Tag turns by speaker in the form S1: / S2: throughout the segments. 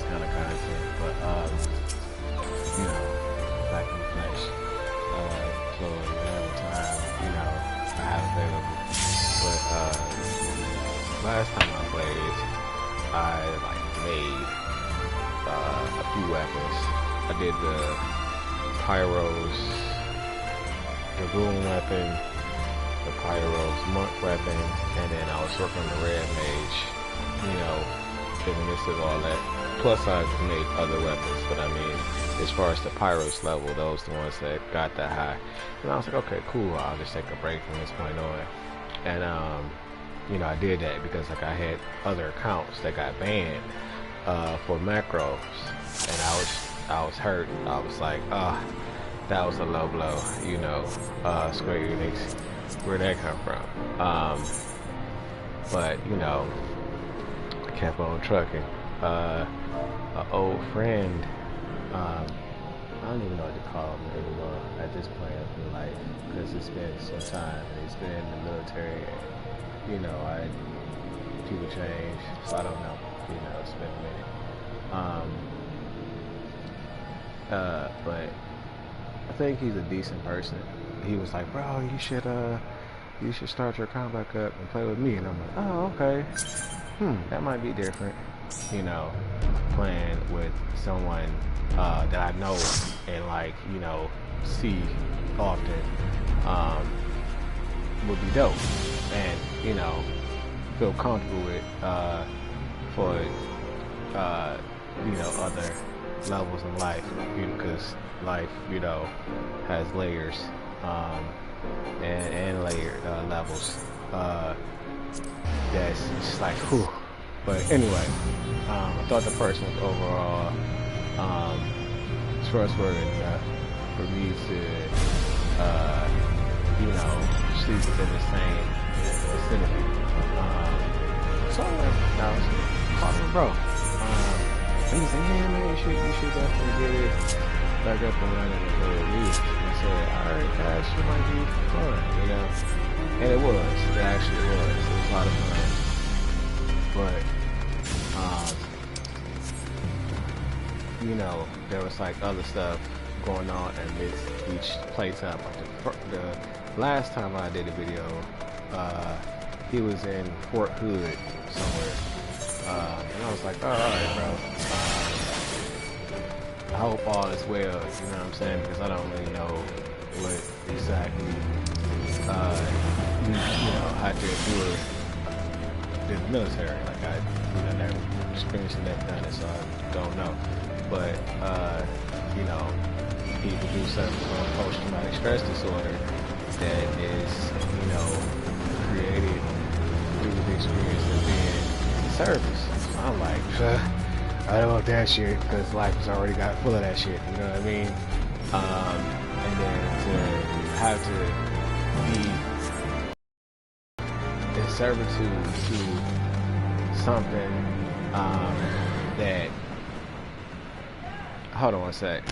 S1: kind of content, but you know, back in the flesh. So whatever time, you know, I have available. But last time I played, I like made a few weapons. I did the Pyro's Dragoon weapon, the Pyro's Monk weapon, and then I was working on the Red Mage, you know, in the midst of all that. Plus I made other weapons, but I mean, as far as the Pyros level, those the ones that got that high. And I was like, okay, cool, I'll just take a break from this point on. And you know, I did that because like I had other accounts that got banned for macros, and I was hurt. I was like, that was a low blow, you know, Square Enix, where'd that come from? But you know, I kept on trucking. An old friend, I don't even know what to call him anymore at this point in life, because it's been some time. He's been in the military, and, you know, people change, so I don't know, you know, it's been a minute. But I think he's a decent person. He was like, bro, you should start your account back up and play with me. And I'm like, oh, okay. That might be different. You know, playing with someone that I know and like, you know, see often would be dope. And, you know, feel comfortable with for you know, other levels in life, because life, you know, has layers and layered levels that's just like, whew. But anyway, I thought the person was overall trustworthy enough for me to you know, sleep within the same vicinity. So I was talking to bro. And he's like, yeah, man, you should definitely get it back up and running at the very least. And I said, alright guys, it might be fun, you know. And it was. It actually was. It was a lot of fun. But you know, there was like other stuff going on amidst each playtime. The last time I did a video, he was in Fort Hood somewhere. And I was like, oh, alright, bro. I hope all is well, you know what I'm saying? Because I don't really know what exactly, you know, how to endure the military. Like, I never experienced and never done it, so I don't know. But, you know, people do suffer from post-traumatic stress disorder that is, you know, created through the experience of being in the service. So I'm like, I don't want that shit, because life has already got full of that shit, you know what I mean? And then to have to be in servitude to something that, hold on one sec.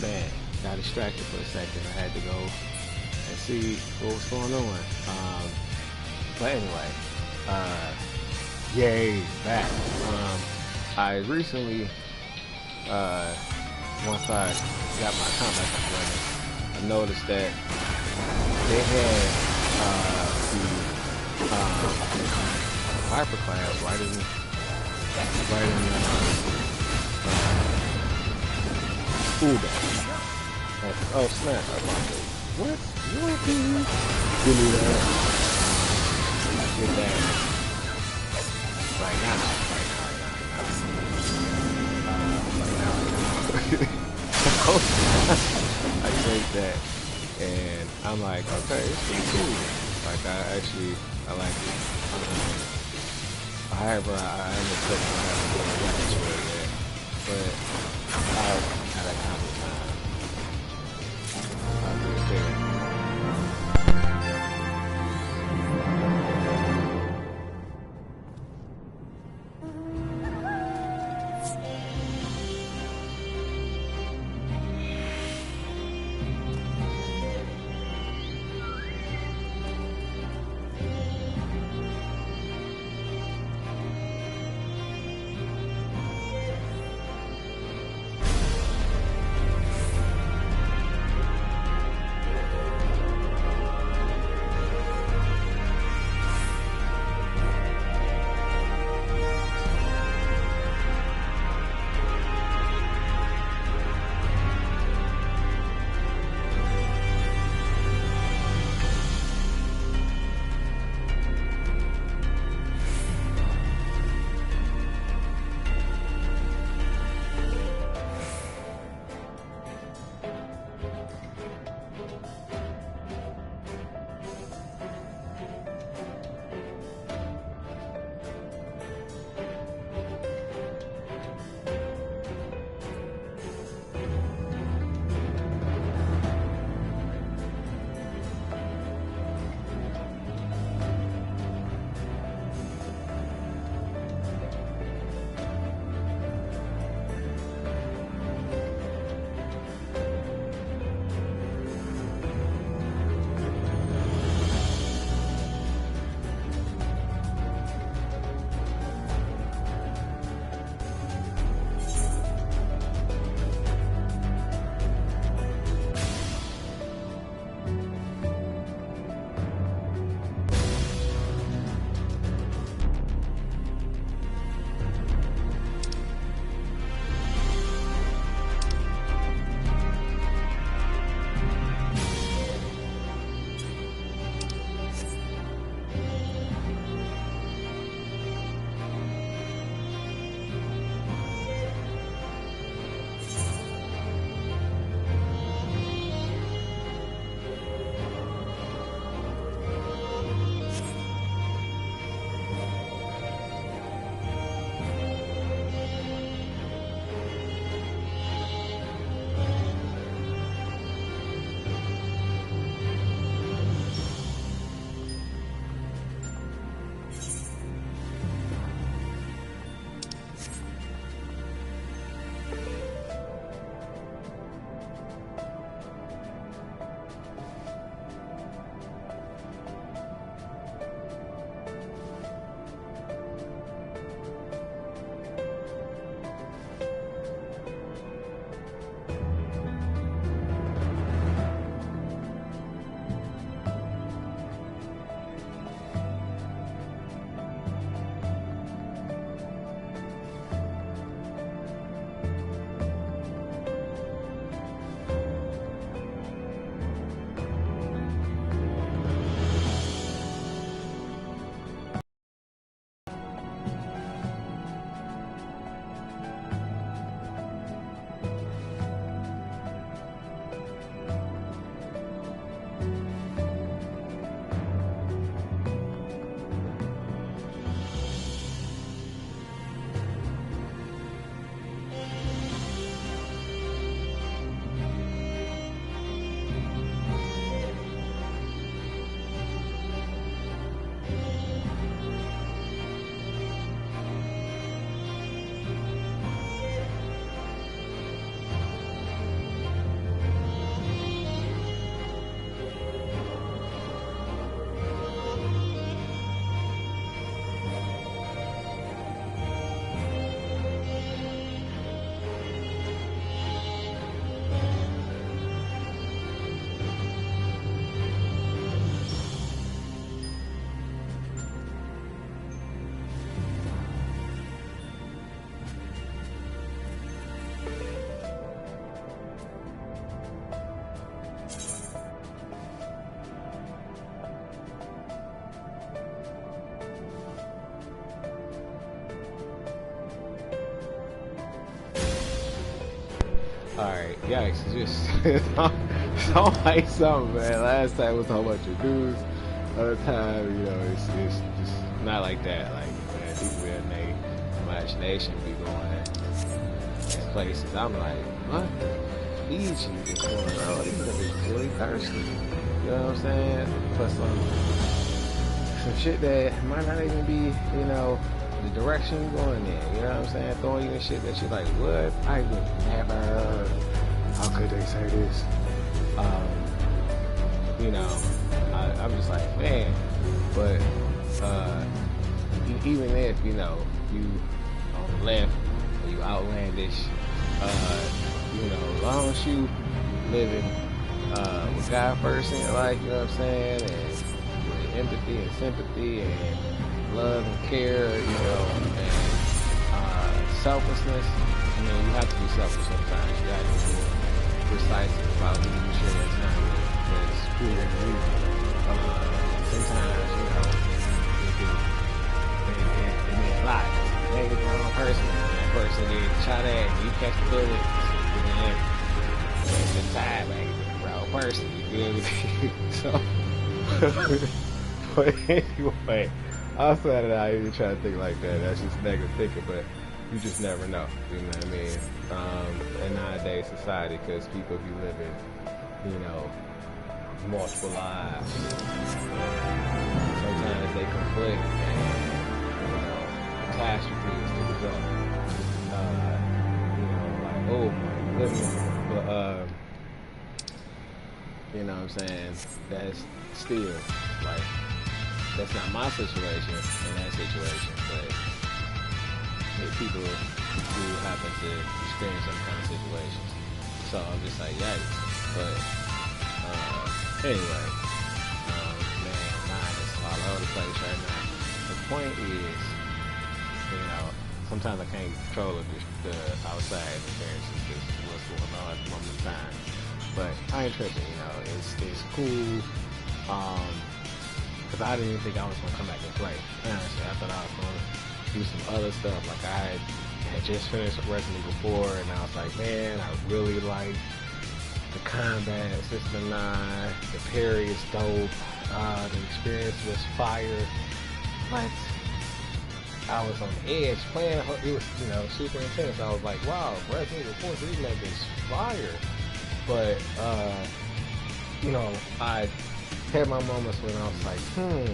S1: Man, got distracted for a second. I had to go and see what was going on. But anyway, Yay, back. I recently, once I got my account back up running, I noticed that they had the hyperclass right in that. Oh snap! I'm like, what? You want to give me that? Get that right now. I take that, and I'm like, okay, it's pretty cool. Like I like it. However, I haven't put my weapons for it yet, but I'll have that kind of time. I'll do it there. Alright, yikes, it's like something, man. Last time was a whole bunch of dudes. Other time, you know, it's just not like that. Like, man, people in their imagination be going in places. I'm like, what? Fiji is going on. These niggas really thirsty. You know what I'm saying? Plus some shit that might not even be, you know, the direction you're going in. You know what I'm saying? Throwing you in shit that you're like, what? I would never heard. How could they say this? You know, I'm just like, man. But even if, you know, you on the left or you outlandish, you know, as long as you living with God first in your life, you know what I'm saying, and with empathy and sympathy and love and care, you know, and selflessness. I mean, you have to be selfish sometimes. You got to be precise about who you share that time with. Because who you're with. Sometimes, you know, it means a lot. Maybe the wrong person. And that person did shot at and you catch the bullet. And then it's the time, like, the wrong person. You feel me? So, but anyway. Outside of that, I even try to think like that. That's just negative thinking, but you just never know. You know what I mean? In nowadays society, because people be living, you know, multiple lives. Sometimes they conflict, and you know, catastrophe is the result. You know, like, oh my goodness, but you know what I'm saying? That's still like. That's not my situation in that situation, but people who happen to experience some kind of situations. So I'm just like, yikes. But anyway, man, mine is all over the place right now. The point is, you know, sometimes I can't control the outside experiences, just what's going on at the moment of time. But I ain't tripping, you know, it's cool. Because I didn't even think I was going to come back and play. Honestly, I thought I was going to do some other stuff. Like, I had just finished Resident Evil 4, and I was like, man, I really like the combat, System 9, the parry is dope, the experience was fire. But I was on the edge playing, it was, you know, super intense. I was like, wow, Resident Evil 4 remake is fire. But, you know, I had my moments when I was like, it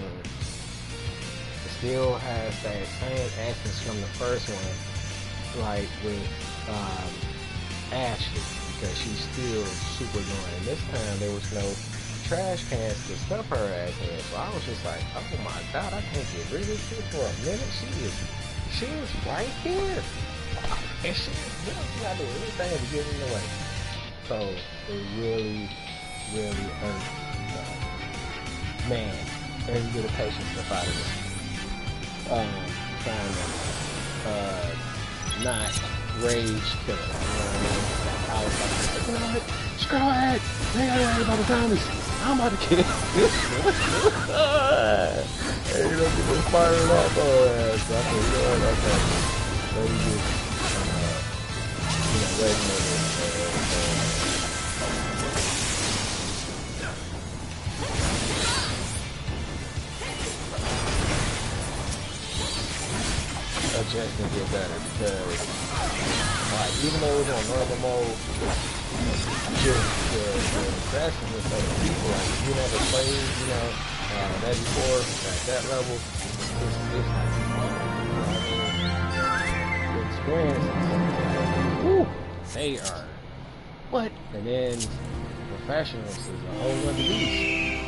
S1: still has that same essence from the first one, like with Ashley, because she's still super annoying. This time there was no trash cans to stuff her ass in, so I was just like, oh my god, I can't get rid of this shit for a minute. She is right here, and she, you know, she gotta do anything to get in the way. So it really, really hurt. Man, every bit of patience to fight it. Trying to not rage kill it. You know what I mean? I was like, you know what? Screw it! They ain't worried about the zombies. I'm about to kill it. Hey, you know, people firing up on ass. So I said, you know what? Okay. Let me just, you know, wait a minute. Adjust and get better, because like, even though it was on normal mode, just the aggressiveness of the people, like, if you never played, you know, that before at that level, it's like, the experience, whew, they are what? And then professionals is a whole other beast.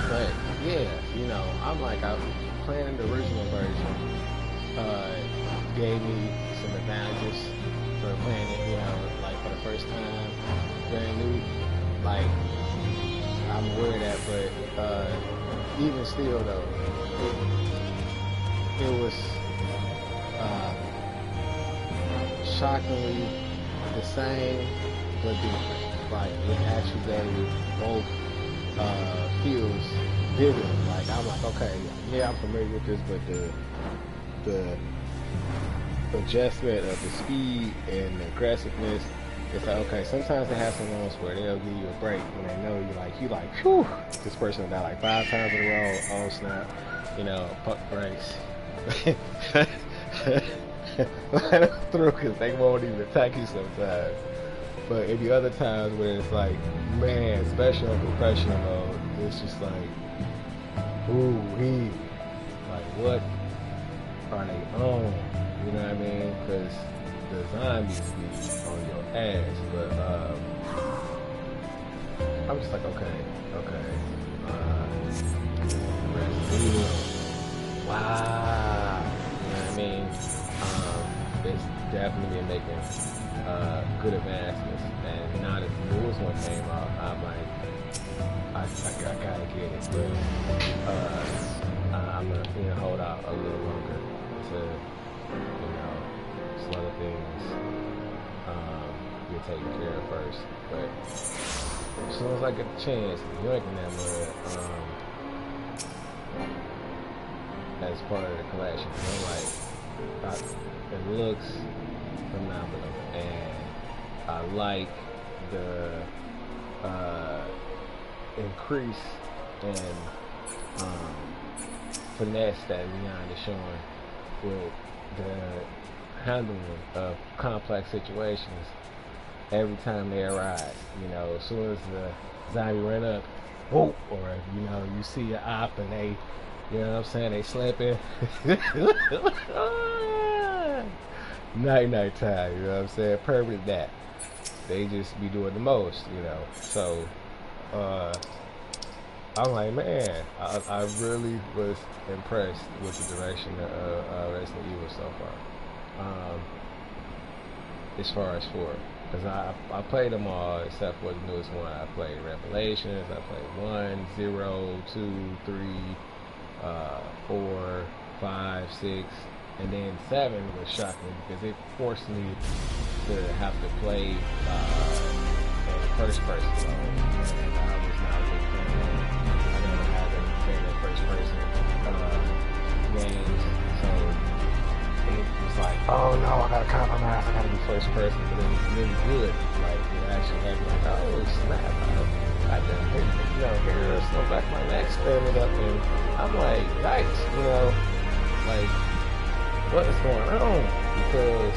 S1: But yeah, you know, I'm like, I was playing the original version, gave me some advantages for playing it, you know, like for the first time, brand new. Like, I'm aware of that, but even still though, it was shockingly the same but different. Like, it actually gave both feels vivid. Like, I'm like, okay, yeah, I'm familiar with this, but adjustment of the speed and the aggressiveness. It's like, okay, sometimes they have some moments where they'll give you a break when they know you like, whew, this person died like 5 times in a row. Oh snap, you know, pump brakes. Let them through because they won't even attack you sometimes. But in the other times where it's like, man, especially on professional mode, it's just like, ooh, like what are they on? You know what I mean? Because the zombies be on your ass. But I'm just like, okay. Wow. You know what I mean? It's definitely been making good advancements. And now that the newest one came out, I'm like, I gotta get it. But I'm gonna hold out a little longer to, some other things get taken care of first. But as soon as I get the chance, yoinking that mud as part of the collection, I'm like, it looks phenomenal, and I like the increase in finesse that Leon is showing with the handling of complex situations every time they arise. As soon as the zombie run up, whoa, or if you see an op and they, they slipping. Night time, perfect that. They just be doing the most, So I'm like, man, I really was impressed with the direction of Resident Evil so far. As far as 4, because I played them all except for the newest one. I played Revelations, I played 1, 0, 2, 3, 4, 5, 6, and then 7 was shocking because it forced me to have to play in first person mode, and I was not a big fan. I never had a fan of first person games, so it was like, oh no, I gotta compromise, I gotta be first person, but it was really good. Like, it actually had me like, oh snap, I done hit, here, slow back my neck, standing up, and I'm like, nice, like, what is going on? Because,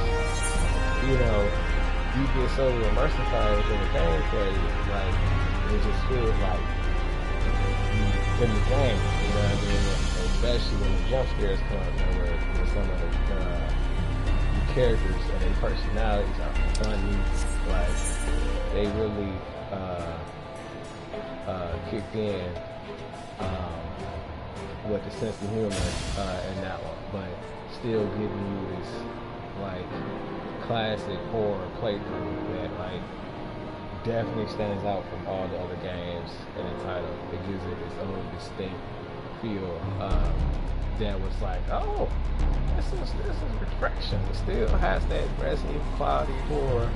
S1: you get so immersified within the gameplay, like, it just feels like in the game, you know what I mean? Especially when the jump scares come up, where some of the characters and their personalities are funny, like, they really kicked in with the sense of humor in that one, but still giving you this, like, classic horror playthrough that, like, definitely stands out from all the other games in the title. It gives it its own distinct feel that was like, oh, this is refreshing. It still has that Resident Evil quality horror,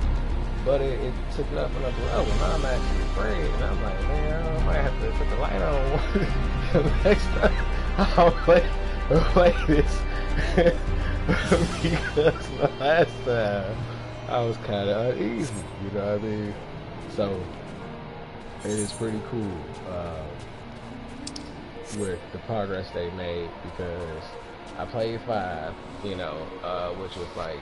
S1: but it took it up another level. Now I'm actually afraid, and I'm like, man, I might have to put the light on next time I'll play this. Because the last time I was kind of uneasy, you know what I mean? So it is pretty cool with the progress they made, because I played 5, which was like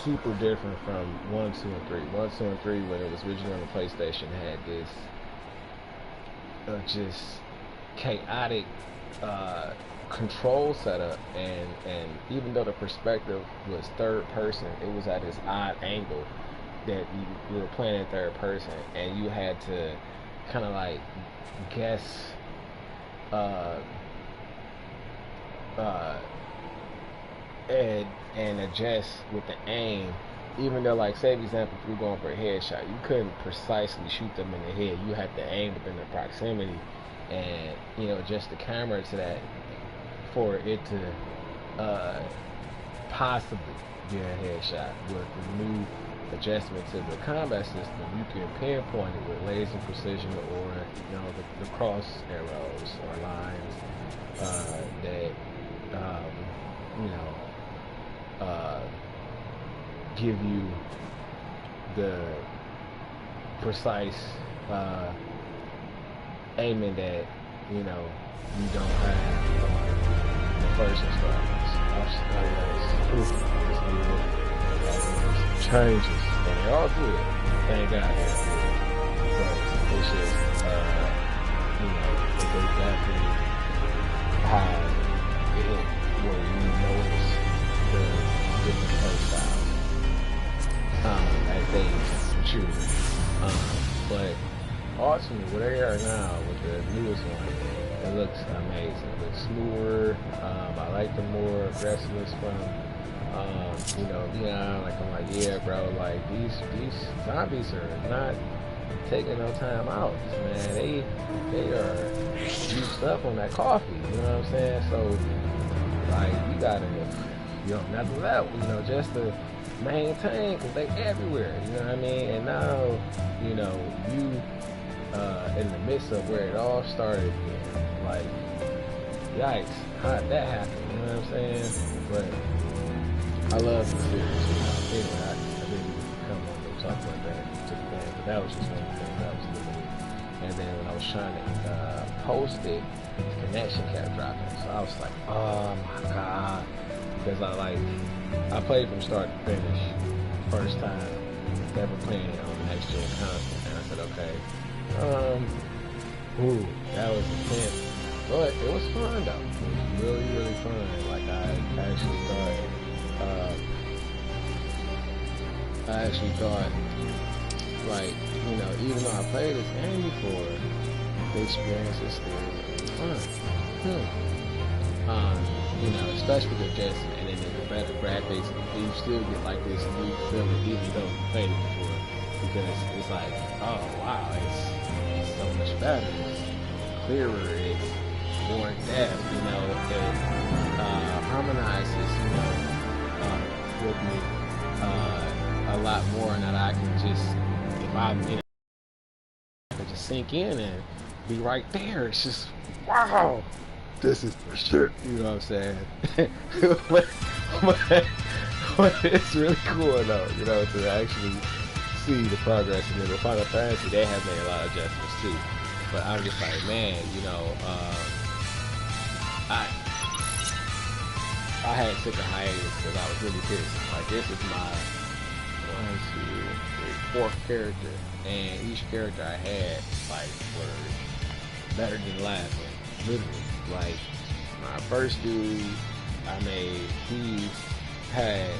S1: super different from 1, 2, and 3. 1, 2, and 3, when it was originally on the PlayStation, had this just chaotic control setup, and even though the perspective was third person, it was at this odd angle that you were playing in third person, and you had to kind of like guess and adjust with the aim. Even though, like, say for example, if you're going for a headshot, you couldn't precisely shoot them in the head. You had to aim within the proximity and adjust the camera to that for it to possibly get a headshot. With the new adjustment to the combat system, you can pinpoint it with laser precision, or the cross arrows or lines that give you the precise aiming that you don't have on the first installments. Changes, but they're all good. Thank God they're good. But it's just it's exactly how where you notice the different play styles as they mature. But ultimately, where they are now with the newest one, it looks amazing. It looks smoother. I like the more aggressiveness from Leon. Like I'm like, yeah, bro. Like these zombies are not taking no time out, man. They are juiced up on that coffee. You know what I'm saying? So like you gotta, another level, just to maintain, because they everywhere. You know what I mean? And now, you in the midst of where it all started, like, yikes, how did that happen? You know what I'm saying? But I love the series. Anyway, I didn't come on to talk about that to the band, but that was just one of the things I was looking at. And then when I was trying to post it, the connection kept dropping. So I was like, oh my God. Because I played from start to finish, first time ever playing it on the next gen console. And I said, okay, that was intense. But it was fun though. It was really, really fun. Like I actually thought, like, even though I played this game before, the experience is still really fun. Especially with just, and then the better graphics, you still get like this new feeling even though you played it before, because it's like, oh wow, it's so much better, it's clearer, it's more in depth, it harmonizes, with me a lot more, and that I can just, if I'm I can just sink in and be right there. It's just, wow, this is for sure. You know what I'm saying? but it's really cool though, to actually see the progress. And then with Final Fantasy, they have made a lot of adjustments too. But I'm just like, man, I had took a hiatus because I was really pissed. Like, this is my 4th character, and each character I had, like, were better than the last one. Literally. Like, my first dude I made, he had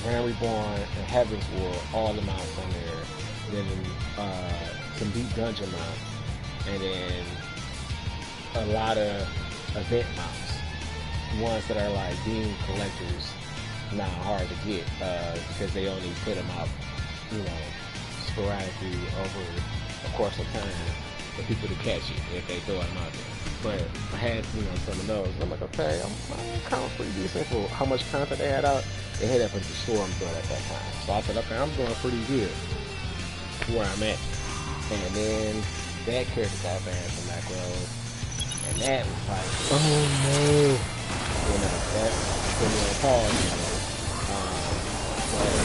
S1: Grand Reborn and Heaven's War, all the mounts on there. Then some deep dungeon mounts, and then a lot of event mounts, ones that are like being collectors, not hard to get because they only put them out, sporadically over the course of time for people to catch it if they throw them out there. But I had, some of those. And I'm like, okay, I'm kind of pretty decent for how much content they had out. They had up into Storm good at that time. So I said, okay, I'm doing pretty good where I'm at. And then that character got banned from that road. And that was like, oh no. That put me on pause, but,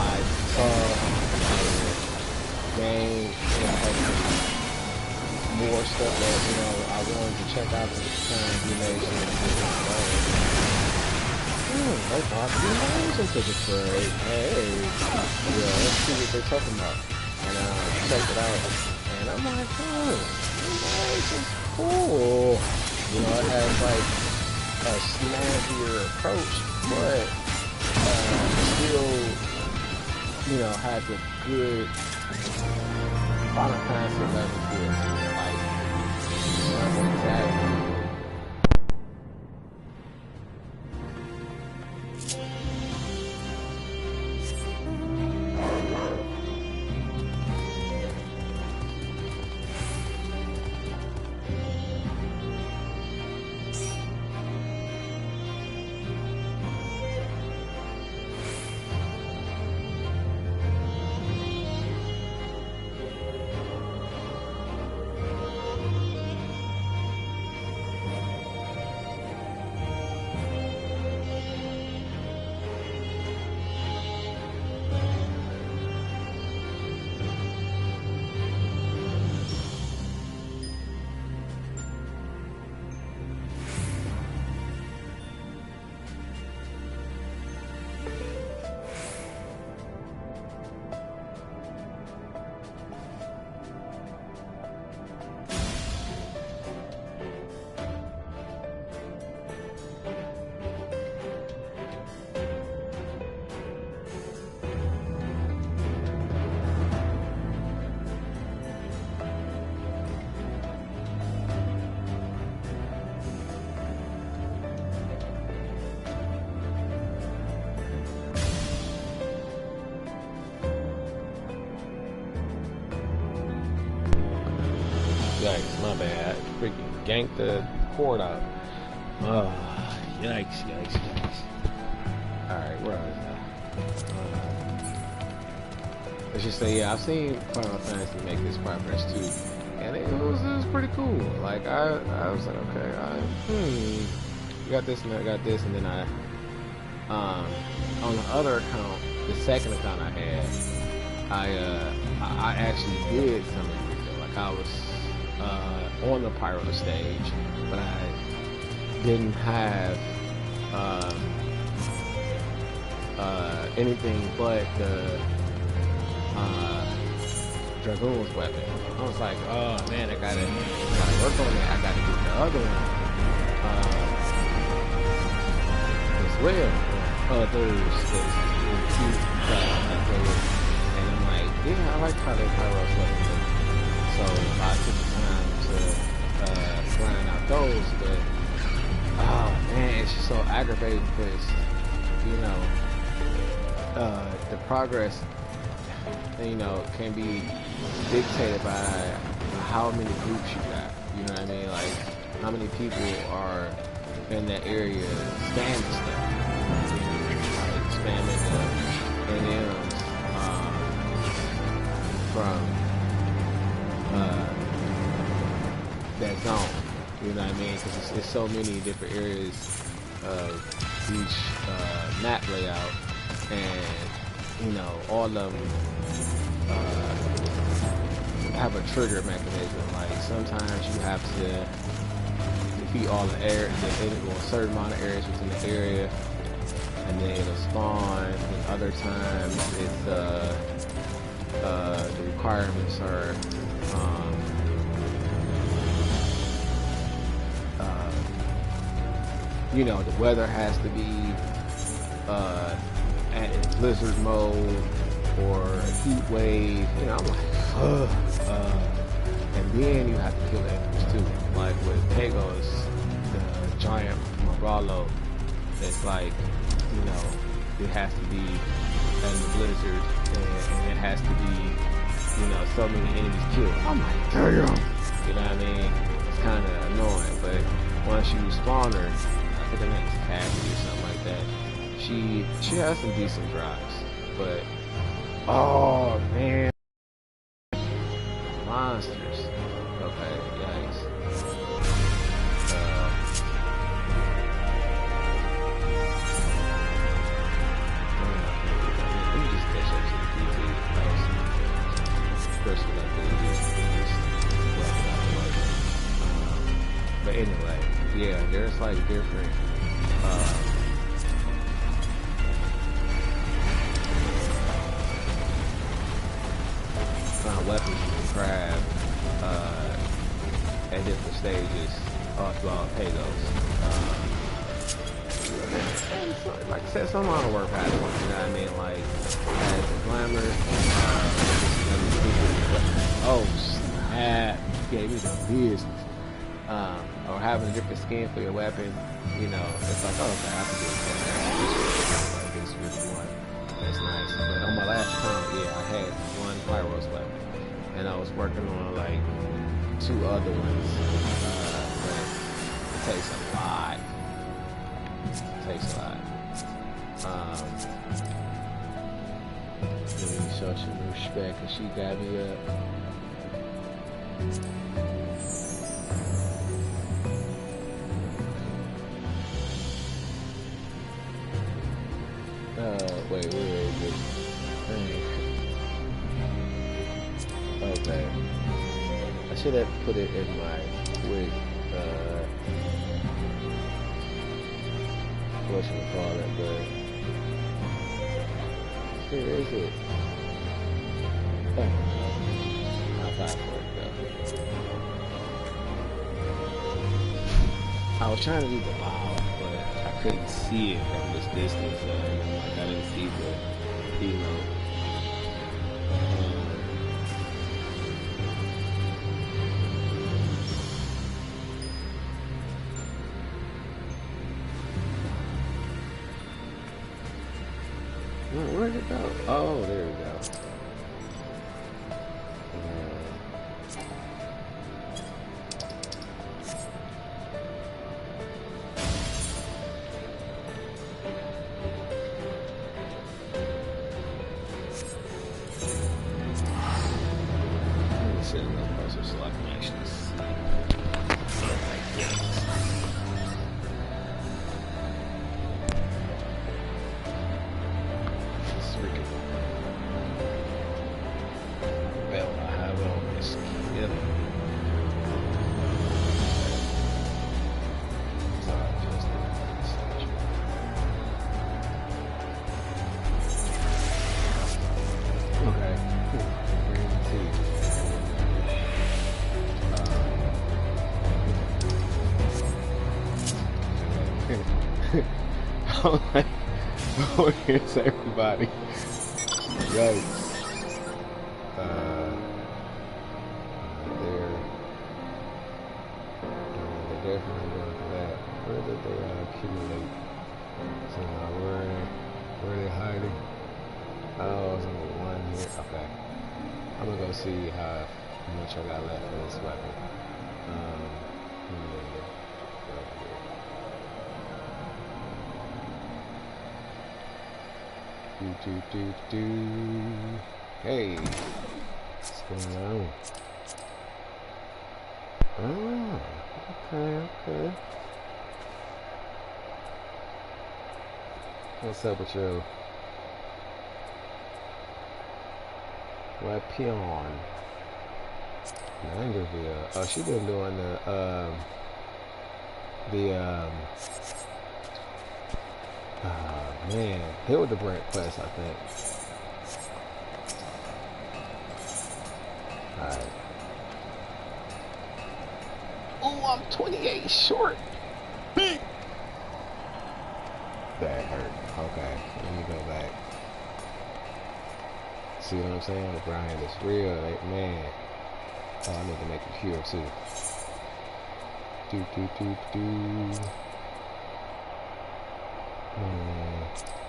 S1: I saw the game, had more stuff that, I wanted to check out at the time, they brought the amazing to the trade. Hey, let's see what they're talking about. And I checked it out, and I'm like, this is cool. It has like a snappier approach, but still, has a good Final Fantasy level feel. Like, exactly. Yikes, my bad. I freaking ganked the cord out. Yikes. Alright, where was I? Let's just say, yeah, I've seen Final Fantasy make this progress too. And it was pretty cool. Like, I was like, okay, you got this and I got this. And then on the other account, the second account I had, I actually did some of it. Like, I was on the pyro stage, but I didn't have anything but the Dragoon's weapon. I was like, oh man, I gotta work on it. I gotta get the other one as well. And I'm like, yeah, I like how they pyro's weapon. So I took the time to grind out those, but oh man, it's just so aggravating because, you know, the progress, you know, can be dictated by how many groups you got. You know what I mean? Like, how many people are in that area spamming stuff. Like, spamming the NMs from that zone. You know what I mean? Because it's so many different areas of each map layout, and you know, all of them have a trigger mechanism. Like, sometimes you have to defeat all the a certain amount of areas within the area, and then it'll spawn. And other times it's the requirements are you know, the weather has to be at blizzard mode or a heat wave. You know, I'm like, and then you have to kill enemies too. Like with Pagos, the giant Maralo, it's like, you know, it has to be in the blizzard, and it has to be, you know, so many enemies killed. I'm like, damn. You know what I mean? It's kind of annoying, but once you spawn her, I think her name's Cassie or something like that, she has some decent drives, but oh man, monsters. Okay, yikes. Let me just catch up to the Pt2. First what I did is but anyway, yeah, there's like different weapons you can grab at different stages throughout Pagos. Like I said, some amount of work had one, you know what I mean? Like, as a glamour, oh snap, gave me the business. Or having a different skin for your weapon, you know, it's like, oh, okay, I can do it. Like, this really one. That's nice. But on my last account, yeah, I had one Pyro's weapon, and I was working on like 2 other ones. But it takes a lot. It takes a lot. Let me show some respect, cause she got me up. Wait, where is this thing? Okay. I should have put it in my quick, whatchamacallit, but where is it? Oh, I'll fight for it though. I was trying to do the bow, but I couldn't see it from this distance. Like, I didn't see the, you know. Where'd it go? Oh, there we go. sit in the browser so I can actually see. Oh my goodness. This is freaking bell I have on this kid. Oh, here's everybody. Yikes. They're definitely going for that. Where did they accumulate? So where are they hiding? Oh, there's only one here. Okay. I'm gonna go see how much I got left for this weapon. Hey, what's going on? Oh, okay. What's up with your weapon? Mangerville. Oh, she been doing man, Hildebrand quest, I think. Alright. Oh, I'm 28 short. That hurt. Okay, let me go back. See what I'm saying? The grind is real, like, man. Oh, I need to make it pure too.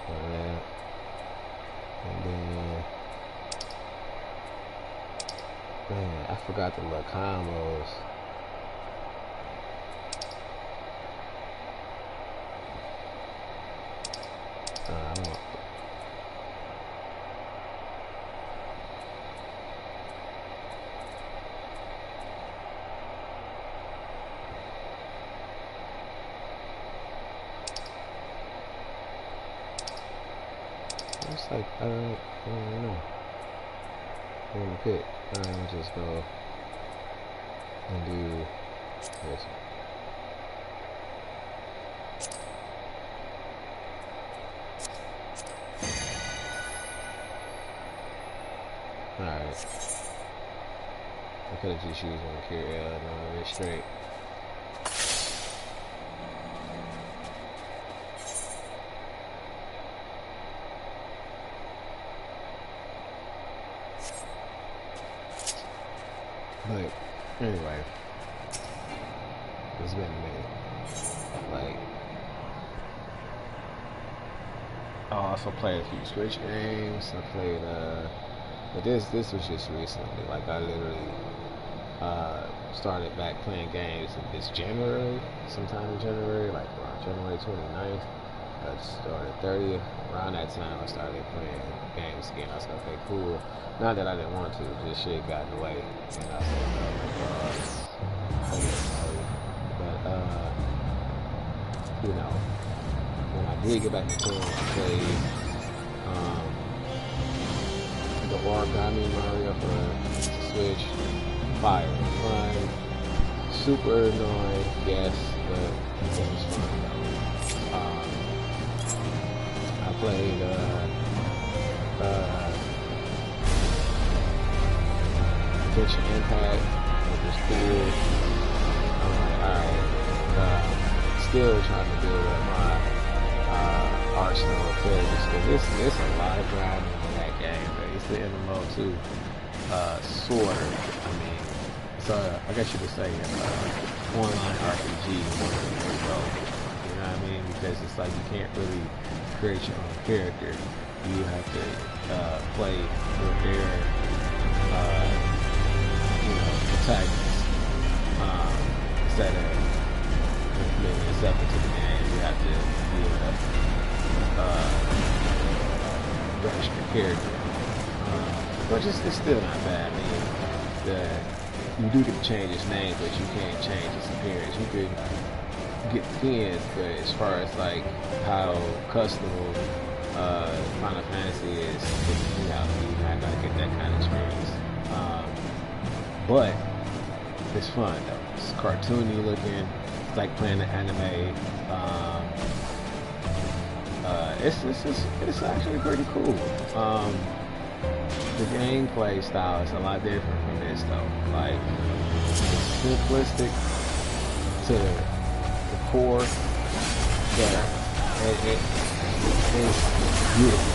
S1: That. And then, man, I forgot the little combos. I don't. It's like, I don't know. I'm gonna pick. I'll just go and do this. Alright. I could have just used one here, no, it's straight. But anyway, it's been a minute. Like, I also played a few Switch games. I played but this was just recently. Like, I literally started back playing games this January, sometime in January, like around January 29th. I started 30th. Around that time, I started playing games again. I said, okay, cool. Not that I didn't want to, just shit got in the way. And I said, but, you know, when I did get back into it, I played the Origami Mario for Switch. Fire. Fun. Super annoying, yes, but it was fun, though. I played Genshin Impact, which was cool. I'm like, alright, still trying to build up my arsenal of players, because it's a lot of grinding in that game, but it's the MMO too. Sort of, I mean, so I guess you could say online RPG more than MMO. You know what I mean? Because it's like you can't really create your own character. You have to play with their protagonists instead of implementing yourself into the game. You have to be able to register your character, which is still not bad. I mean, you do get to change its name, but you can't change its appearance. You can get skins, but as far as like how customable Final Fantasy is, you know, you're not gonna get that kind of experience. But it's fun though. It's cartoony looking. It's like playing the anime. It's actually pretty cool. The gameplay style is a lot different from this though. Like simplistic to the core, but it's beautiful.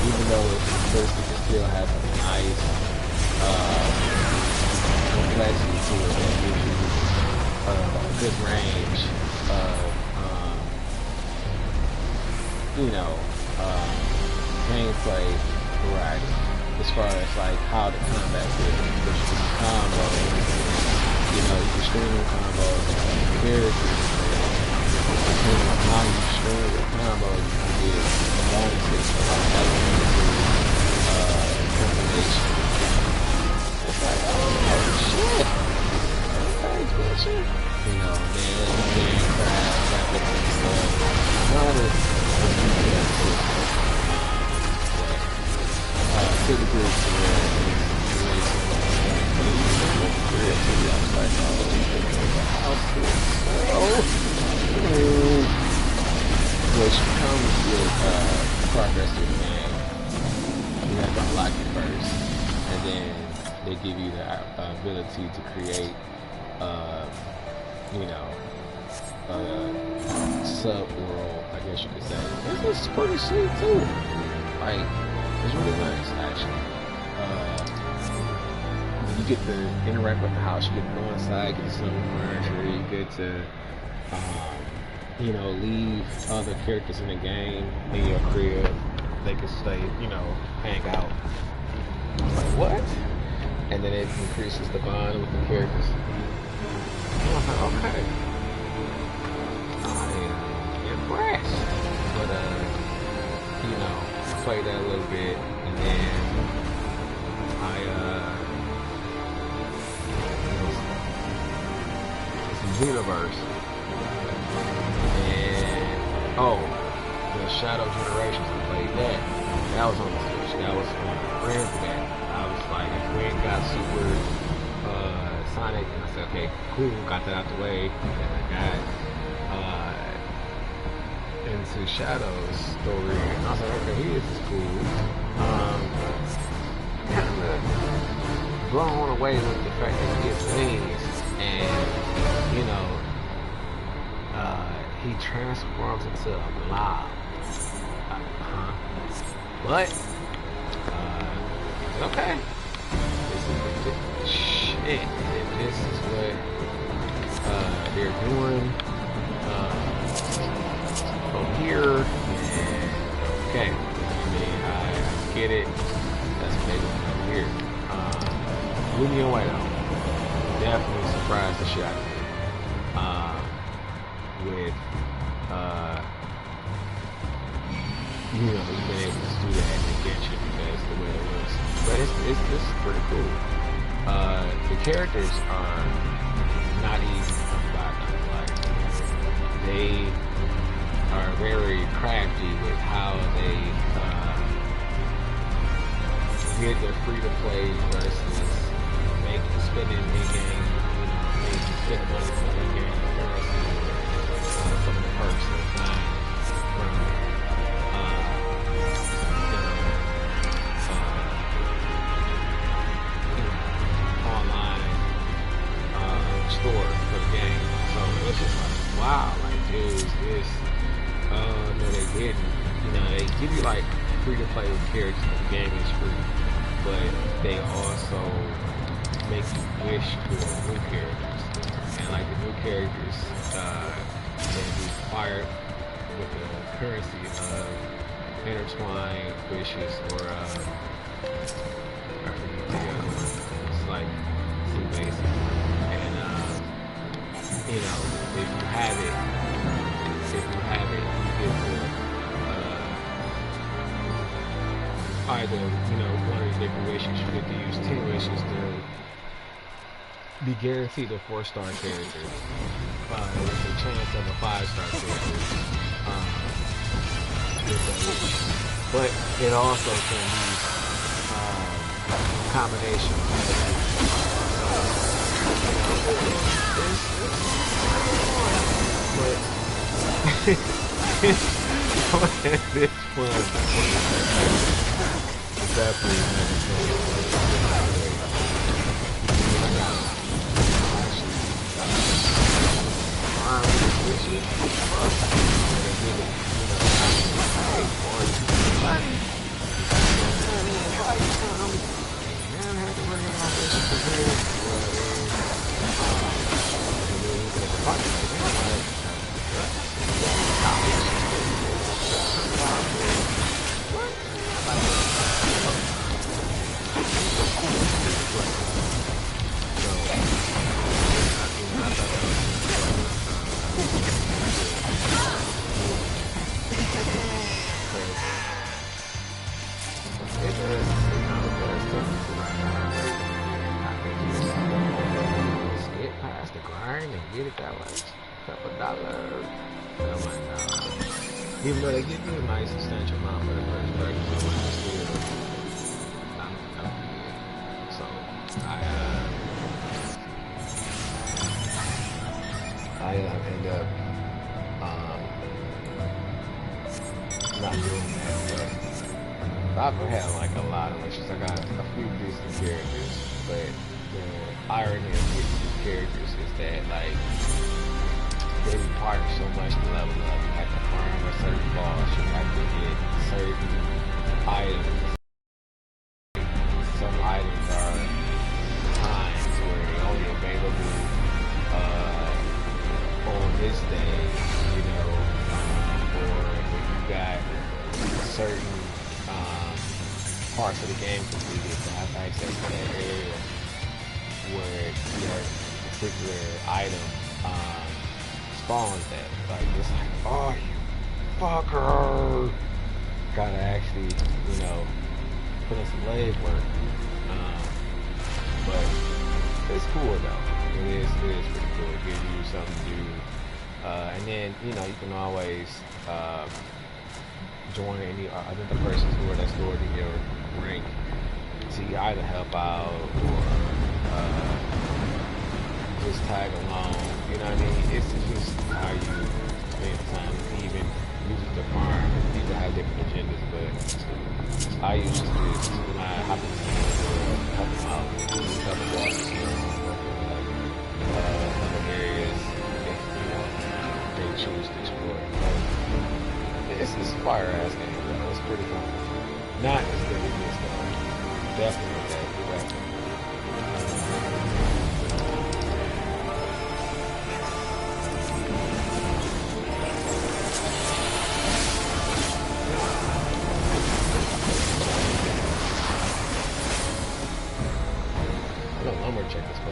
S1: Even though it's simplistic, it still has a nice complexity to it that gives you a good range of gameplay variety as far as like how the combat feels. Because you can combo, you can string your combos and characters, and depending on how you string your combos, you can get bonuses for like combination. It's like, oh shit! Thanks, bitch. Then crash, none of this typically it's which comes with progress through the game. You have to unlock it first, and then they give you the ability to create sub-world, I guess you could say. This is pretty sweet too. Like, it's really nice actually. You get to interact with the house, you get to go inside, get to sit on the furniture, you get to leave other characters in the game in your crib. They can stay, hang out. I was like, what? And then it increases the bond with the characters. I was like, okay. I am impressed. But, I played that a little bit, and then it's Xenoverse. And, the Shadow Generations, I played that. That was on the Switch. That was one of my friends that. I was like, if we ain't got Super Sonic, and I said, okay, cool, got that out the way, and I got into Shadow's story, and I was like, okay, this is cool. Kind of blown away with the fact that he gets wings, and he transforms into a blob. But okay, this is the shit. If this is what they're doing from here, and okay, I get it. That's what they doing over here. Blew me away though. Definitely surprised the shit out of me. With you've been able to do that and get you because the way it looks. But it's pretty cool. The characters are not easy to come by. Like, they are very crafty with how they get their free-to-play versus spending in-game, making spend money for in-game currency, some of the perks they find from store for the game. So it's just like, wow, like, dude, this, no, they didn't. They give you like free to play with characters, the game is free, but they also make you wish for new characters. And like the new characters, they be acquired with the currency of intertwined wishes or it's like some basic. And if you have it, you get to either, one of the different wishes. You get to use 10 wishes to be guaranteed a 4-star character with a chance of a 5-star character. But it also can be combinations. It's fun. Even though they give you a nice substantial amount for the first purchase, so I end up not doing that. But I've had like a lot of wishes. I got a few decent characters, but the irony of these characters is that like they require so much to level up. You have to farm a certain boss, you have to get certain items. Some items are times where they're only available on this day, you know, or if you got certain parts of the game completed to have access to that area where your particular item spawns at. Like, it's like, oh, you fucker! Gotta actually, you know, put in some leg work. But it's cool though. It is pretty cool. It gives you something to do. And then, you know, you can always join any other persons who are that stored in your rank to either help out or just tag along, you know what I mean? It's just how you spend time. Even use it to farm. People have different agendas, but I use it just when I hop into the world, help them out, help them walk other areas if, you know, they choose to explore. It's this fire ass game, though. It's pretty fun. Not as good as this though. Definitely that. I'm gonna check this out.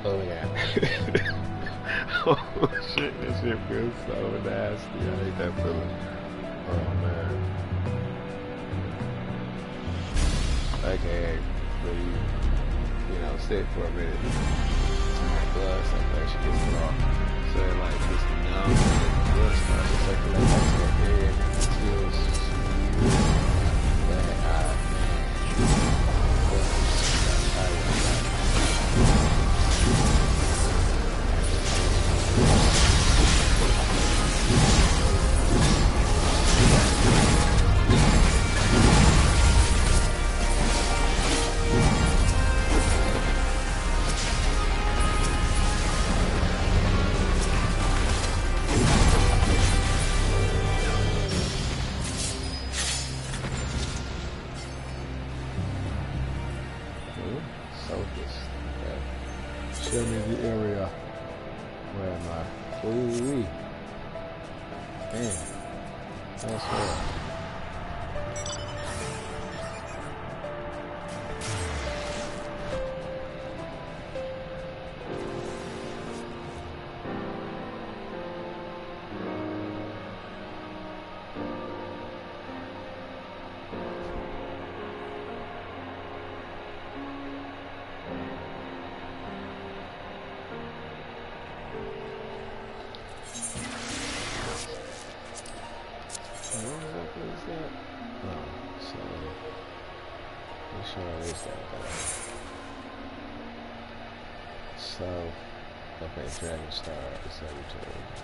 S1: Oh yeah. Oh shit, that shit feels so nasty. I hate that feeling. Oh man. I can't really, sit for a minute. My blood circulation gets off. So it like gets numb and the blood starts to circulate back to the head. It feels bad. them in the area. Where am I? Ooh-wee. Damn. That's hard. Dragon Star Saboteur.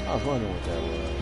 S1: I was wondering what that was.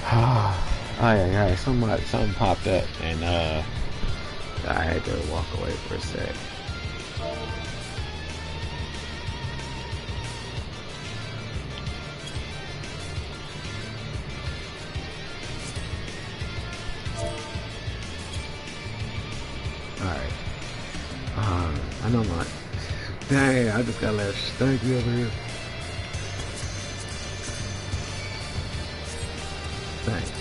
S1: Alright, something popped up and I had to walk away for a sec. Alright. I know my dang, I just got left stanky over here. Thanks.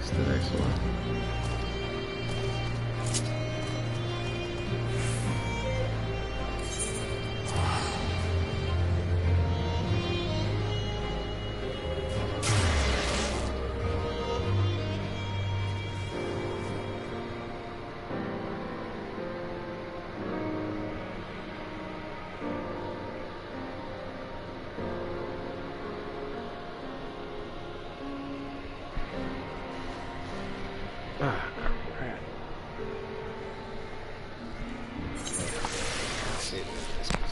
S1: The next one.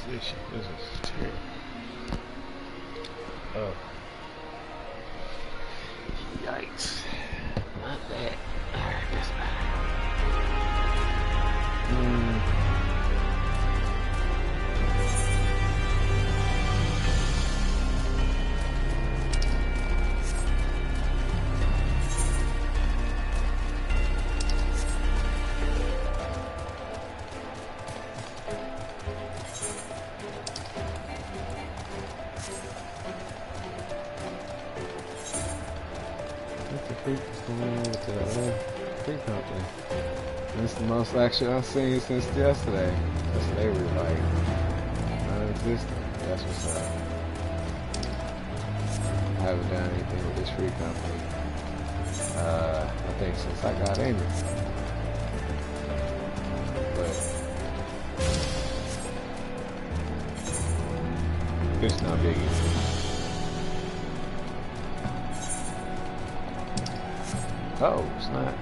S1: This is terrible. Oh. Yikes. Not that. Alright, that's better. This is the most action I've seen since yesterday. They were like non-existent. That's what's up. I haven't done anything with this free company. I think since I got in it. But it's not big either. Oh, it's not.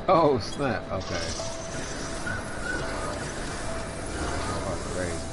S1: Oh snap! Okay. Oh, crazy.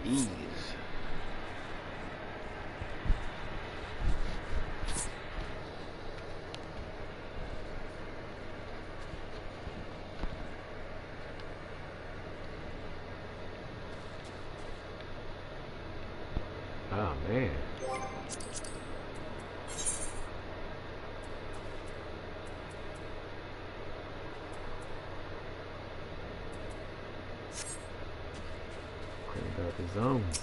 S1: DEE'S. Oh man. Cleaned out the zones.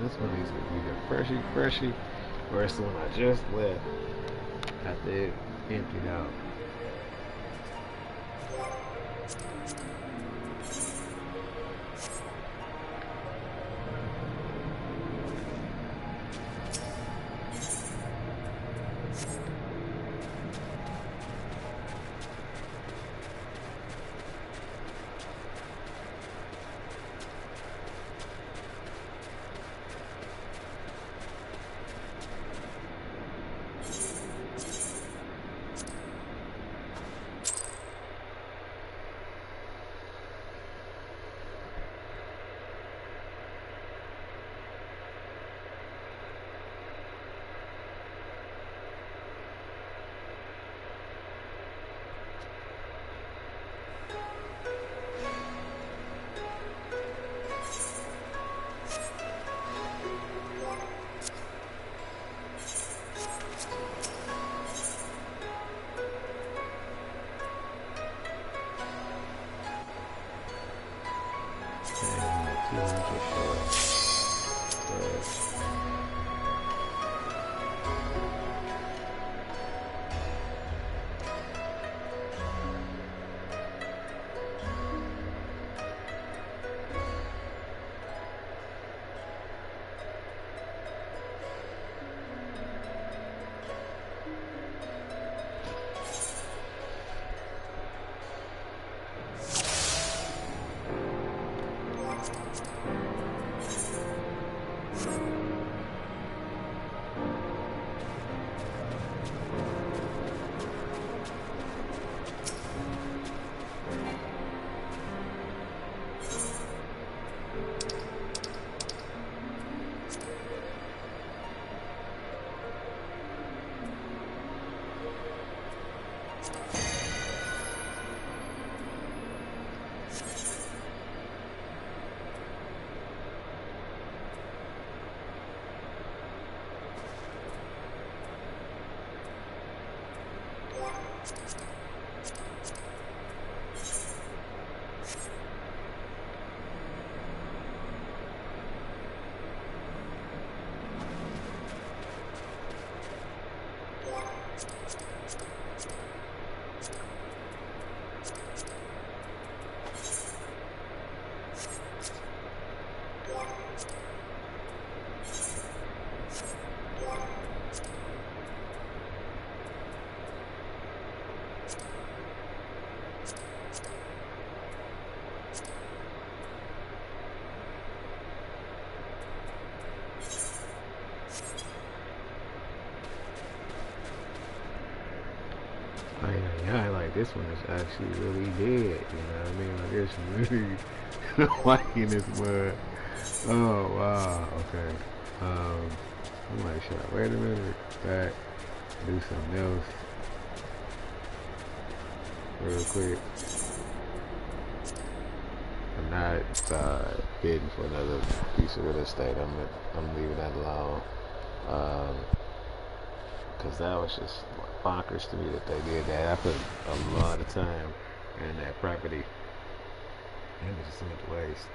S1: This one needs to be either freshy, or it's the one I just left after it emptied out. yeah, like this one is actually really dead. You know what I mean? Like it's really liking this mud. Oh wow. Okay. I'm like, should I wait a minute? Back, do something else real quick. I'm not bidding for another piece of real estate. I'm leaving that alone. Cause that was just bonkers to me that they did that. I put a lot of time in that property, and it just went to waste.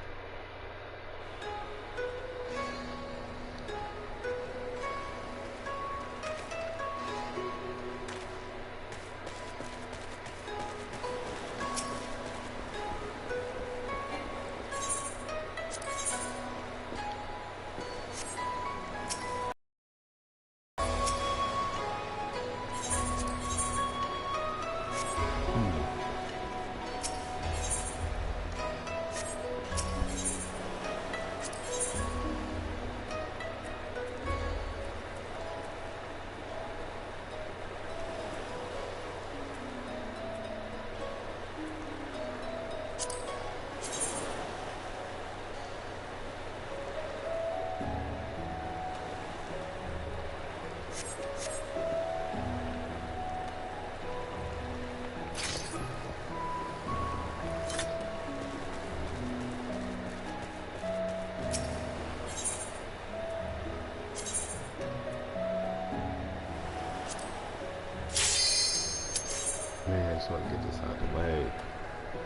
S1: Man, I just want to get this out the way.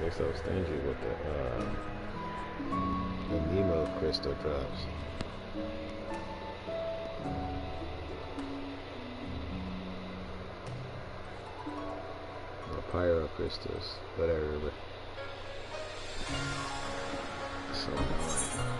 S1: They're so stingy with the Nemo crystal drops. The pyro crystals, whatever. But so annoying.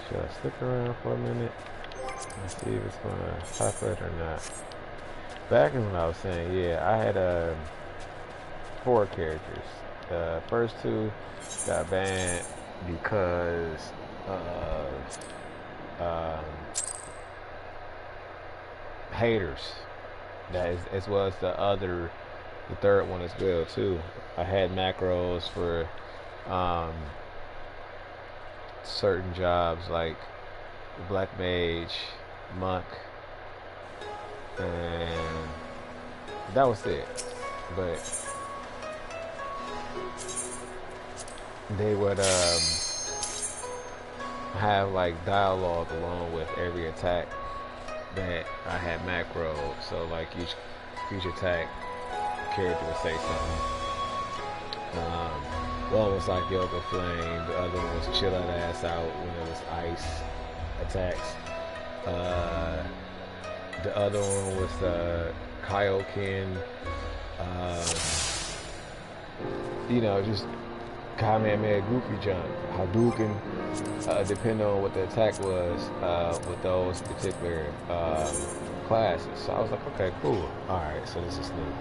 S1: Should I stick around for a minute and see if it's gonna populate or not? Back in when I was saying, yeah, I had 4 characters. The first 2 got banned because of haters. That is, as well as the third one as well too. I had macros for certain jobs like Black Mage, Monk, and that was it. But they would have like dialogue along with every attack that I had macro. So like each attack, character would say something. One was like Yoga Flame, the other one was Chill That Ass Out when it was ice attacks. The other one was Kaioken. You know, just Kamehameha Goofy Jump, Hadouken, depending on what the attack was with those particular classes. So I was like, okay, cool. Alright, so this is new.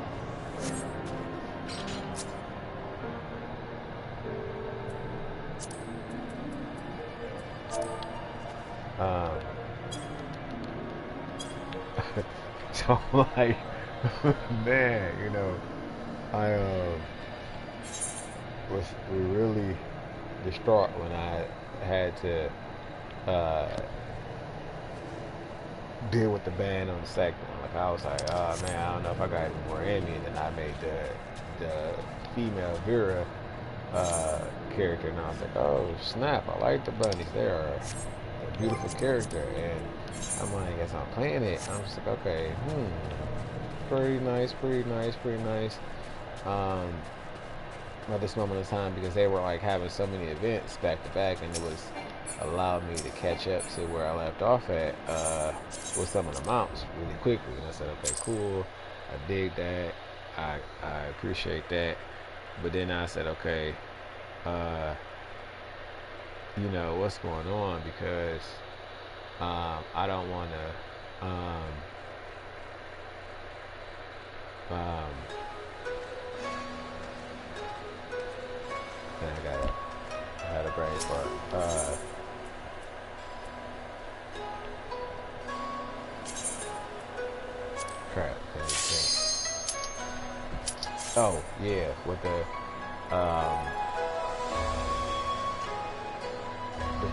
S1: So like, man, you know, I was really distraught when I had to deal with the ban on the second one. Like I was like, oh man, I don't know if I got any more in me. And then I made the female Vera character, and I was like, oh snap, I like the bunnies. They are a beautiful character, and I'm like, as I'm playing it, I'm just like, okay, pretty nice, pretty nice, pretty nice. Um, at this moment in time, because they were like having so many events back to back, and it was allowed me to catch up to where I left off at with some of the mounts really quickly. And I said, okay, cool, I dig that, I appreciate that. But then I said, okay, uh, you know what's going on, because I don't want to um, I had a brain fart. Crap. Oh yeah, with the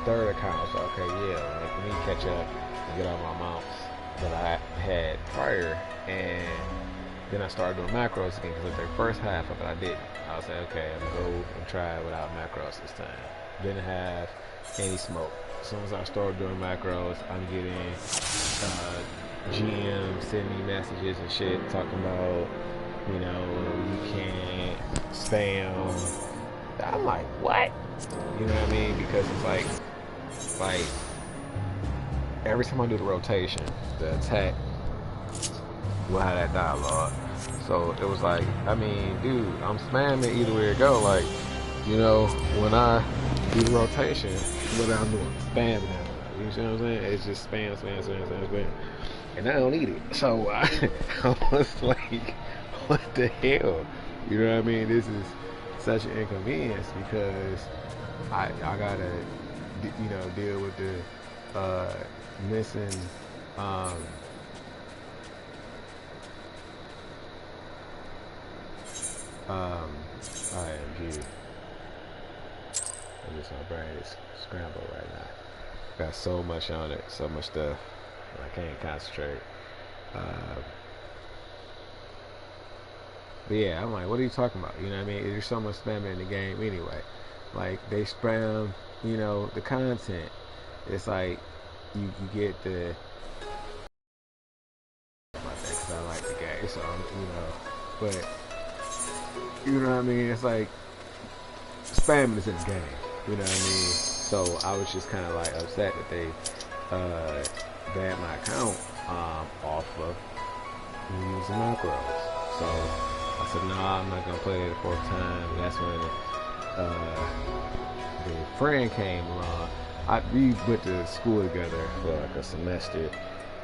S1: third account. So okay, yeah, let me catch up and get all my mounts that I had prior, and then I started doing macros again, because the first half of it I didn't. I was like, okay, I'm gonna go and try it without macros this time. Didn't have any smoke. As soon as I started doing macros, I'm getting GM sending me messages and shit talking about, you know, you can't spam. I'm like, what? You know what I mean? Because it's like every time I do the rotation, the attack will have that dialogue. So it was like, I mean, dude, I'm spamming either way it go. Like, you know, when I do the rotation, what I'm doing, spam now. You see what I'm saying? It's just spam, spam, spam, spam, spam. And I don't need it. So I was like, what the hell? You know what I mean? This is such an inconvenience, because I gotta, you know, deal with the missing I am here. I guess my brain is scrambled right now. Got so much on it, so much stuff, and I can't concentrate. But yeah, I'm like, what are you talking about? You know what I mean? There's so much spam in the game anyway. Like, they spam, you know, the content. It's like, you get the, about that, because I like the game, so I'm, you know, but, you know what I mean? It's like, spamming is in the game. You know what I mean? So I was just kind of like upset that they banned my account off of using macros. So I said, no, I'm not gonna play it a fourth time. That's when the friend came along. We went to school together for like a semester,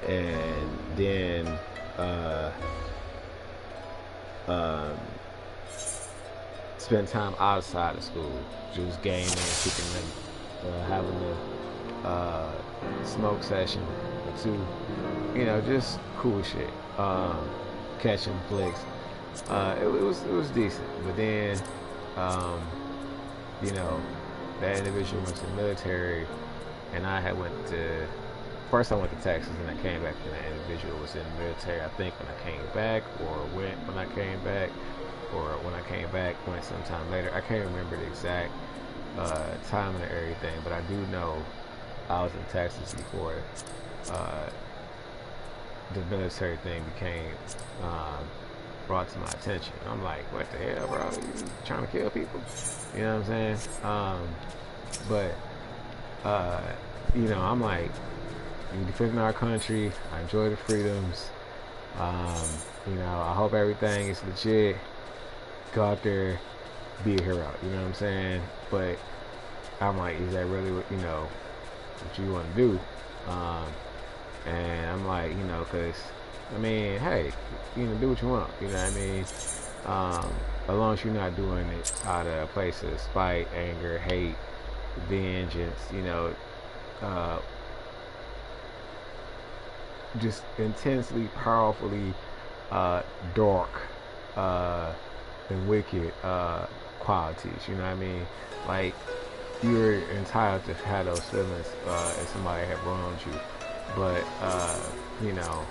S1: and then spend time outside of school, just gaming, kicking them, having a smoke session or two, you know, just cool shit, catching flicks. It was decent, but then, you know, that individual went to the military, and I had went to. First, I went to Texas, and I came back, and that individual was in the military. I think when I came back, or went when I came back, or when I came back, went sometime later. I can't remember the exact time and everything, but I do know I was in Texas before the military thing became brought to my attention. I'm like, what the hell, bro? You trying to kill people? You know what I'm saying? But you know, I'm like, you defending our country. I enjoy the freedoms. You know, I hope everything is legit. Go out there, be a hero. You know what I'm saying? But I'm like, is that really what, you know, what you want to do? And I'm like, you know, because I mean, hey, you know, do what you want. You know what I mean? As long as you're not doing it out of a place of spite, anger, hate, vengeance, you know, just intensely, powerfully dark and wicked qualities. You know what I mean? Like, you're entitled to have those feelings if somebody had wronged you, but you know,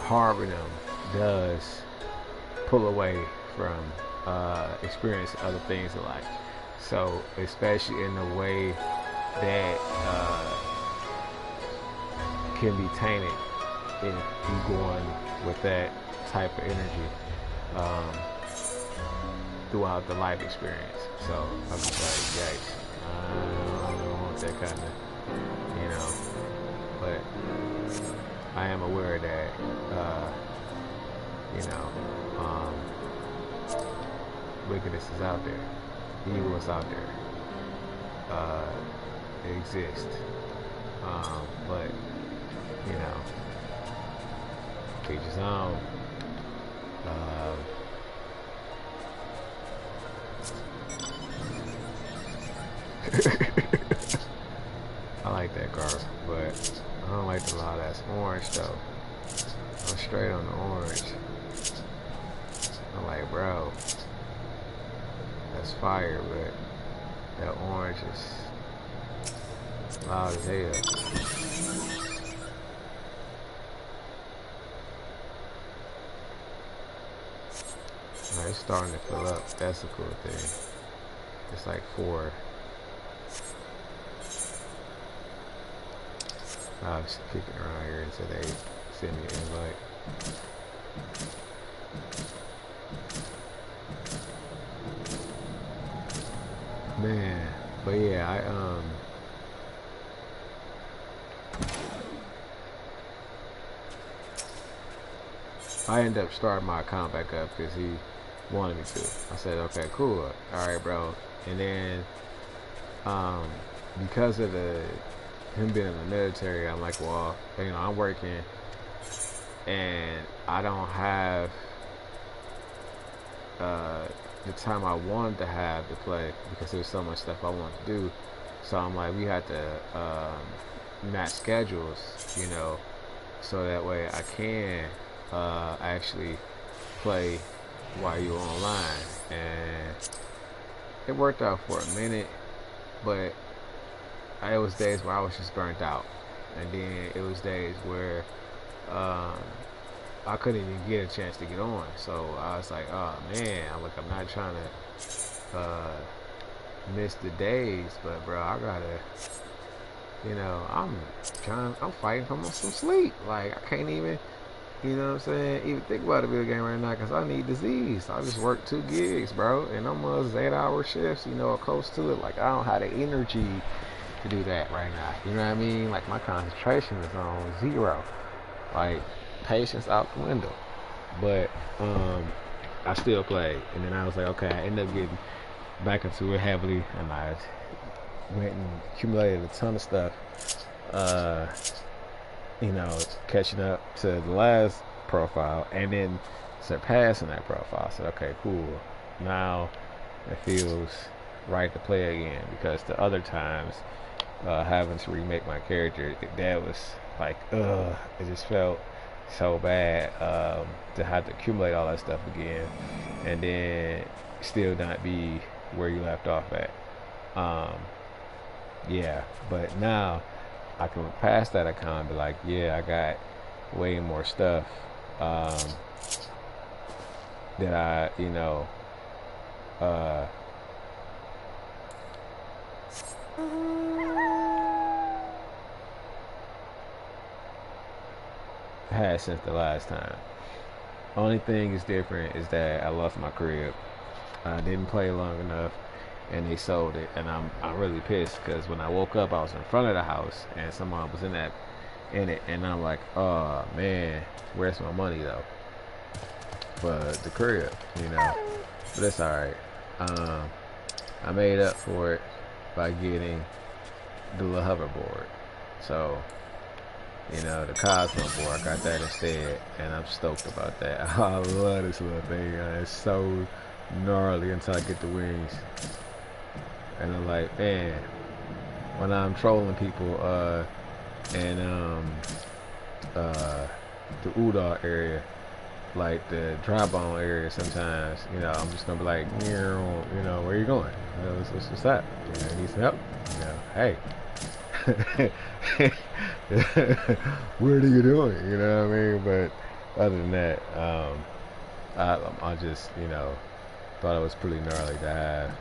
S1: harboring them does pull away from experiencing other things in life. So especially in the way that can be tainted if you going with that type of energy throughout the life experience. So I was like, yikes, I don't want that kind of, you know, but I am aware that, you know, wickedness is out there, evil is out there, it exists, but, you know, teach his own. I like that car, but I don't like the lot that's orange though. I'm straight on the orange. I'm like, bro, that's fire, but that orange is loud as hell. Alright, it's starting to fill up. That's a cool thing. It's like 4. I was kicking around here until they send me an invite. Man, but yeah, I ended up starting my account back up because he wanted me to. I said, okay, cool, all right, bro. And then, because of him being in the military, I'm like, well, you know, I'm working, and I don't have the time I wanted to have to play because there's so much stuff I want to do. So I'm like, we had to match schedules, you know, so that way I can actually play while you're online. And it worked out for a minute, but it was days where I was just burnt out, and then it was days where I couldn't even get a chance to get on. So I was like, oh man, I'm not trying to miss the days, but bro, I gotta, you know, I'm fighting for some sleep. Like, I can't even, you know what I'm saying, even think about a video game right now, because I need the Z's. I just worked 2 gigs, bro, and I'm on 8-hour shifts, you know, or close to it. Like, I don't have the energy to do that right now. You know what I mean? Like, my concentration is on 0. Like, patience out the window. But I still play. And then I was like, okay, I ended up getting back into it heavily, and I went and accumulated a ton of stuff. You know, catching up to the last profile and then surpassing that profile. I said, okay, cool. Now it feels right to play again, because the other times having to remake my character, that was like, it just felt so bad to have to accumulate all that stuff again and then still not be where you left off at. Yeah, but now I can look past that account and be like, yeah, I got way more stuff that I, you know, had since the last time. Only thing is different is that I lost my crib. I didn't play long enough, and they sold it, and I'm really pissed, because when I woke up, I was in front of the house and someone was in it, and I'm like, oh man, where's my money though for the crib, you know? But it's alright. I made up for it by getting the little hoverboard. So, you know, the Cosmo board, I got that instead, and I'm stoked about that. I love this little thing. It's so gnarly until I get the wings. And I'm like, man, when I'm trolling people in the Udall area, like the dry bone area, sometimes, you know, I'm just gonna be like, you know, where you going? You know, what's that? You know, need some help? You know, hey. What are you doing? You know what I mean? But other than that, I just, you know, thought it was pretty gnarly to have.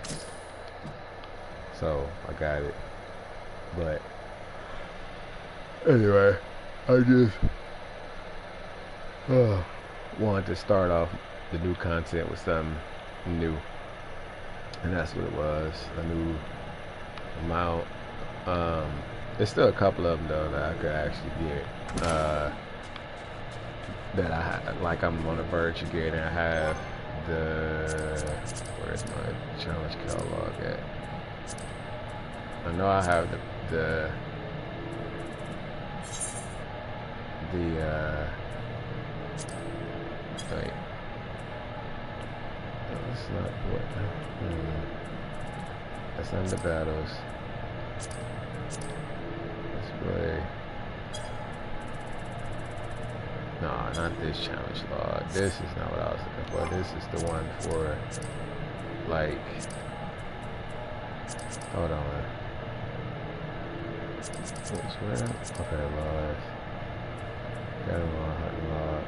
S1: So I got it. But anyway, I just wanted to start off the new content with something new. And that's what it was. A new mount. There's still a couple of them though that I could actually get. That like I'm on the verge of getting. I have the, where's my challenge catalog at? I know I have the wait. No, that's not what. That's not the battles. Display. No, not this challenge log. This is not what I was looking for. This is the one for, like, hold on. Which one? Okay, logs. Got him on hunting log.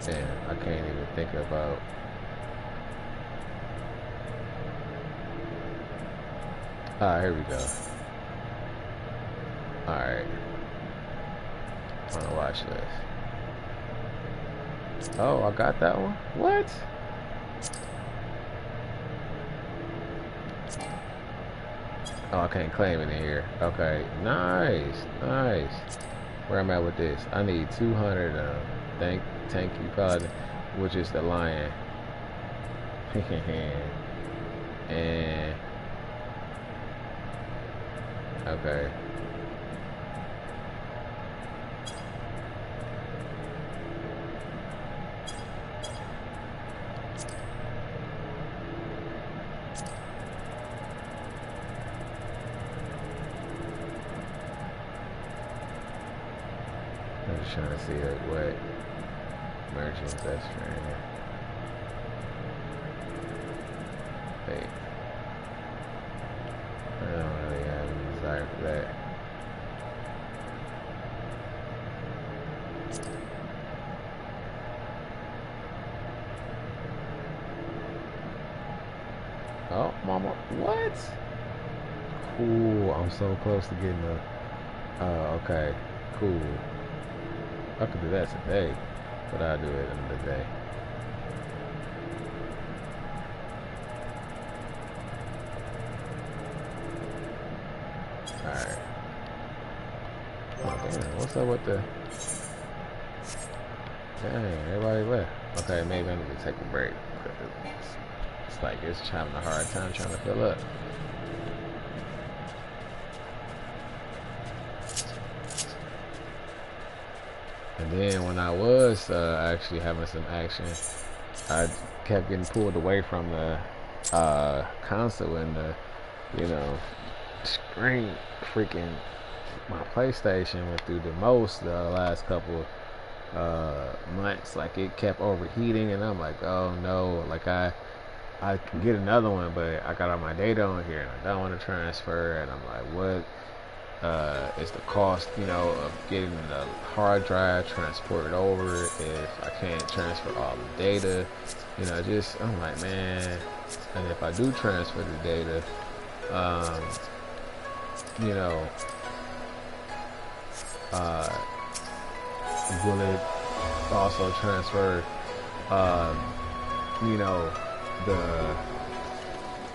S1: Damn, I can't even think about. Ah, here we go. Alright. On the watch list. Oh, I got that one? What? Oh, I can't claim it in here. Okay, nice, nice. Where am I with this? I need 200 thank you, Paladin, which is the lion. And okay. I'm just trying to see what merchants that's trying. Wait. I don't really have any desire for that. Oh, mama, what? Cool, I'm so close to getting a, okay, cool. I could do that today, but I'll do it another day. Alright. Oh, damn, what's up with the... Dang, everybody left. Okay, maybe I need to take a break. It's like it's having a hard time trying to fill up. And then when I was actually having some action, I kept getting pulled away from the console and the, you know, screen. Freaking my PlayStation went through the most the last couple months. Like it kept overheating, and I'm like, oh no, like I can get another one, but I got all my data on here and I don't want to transfer. And I'm like, what is the cost, you know, of getting the hard drive transported over if I can't transfer all the data? You know, just I'm like, man. And if I do transfer the data, you know, will it also transfer, you know,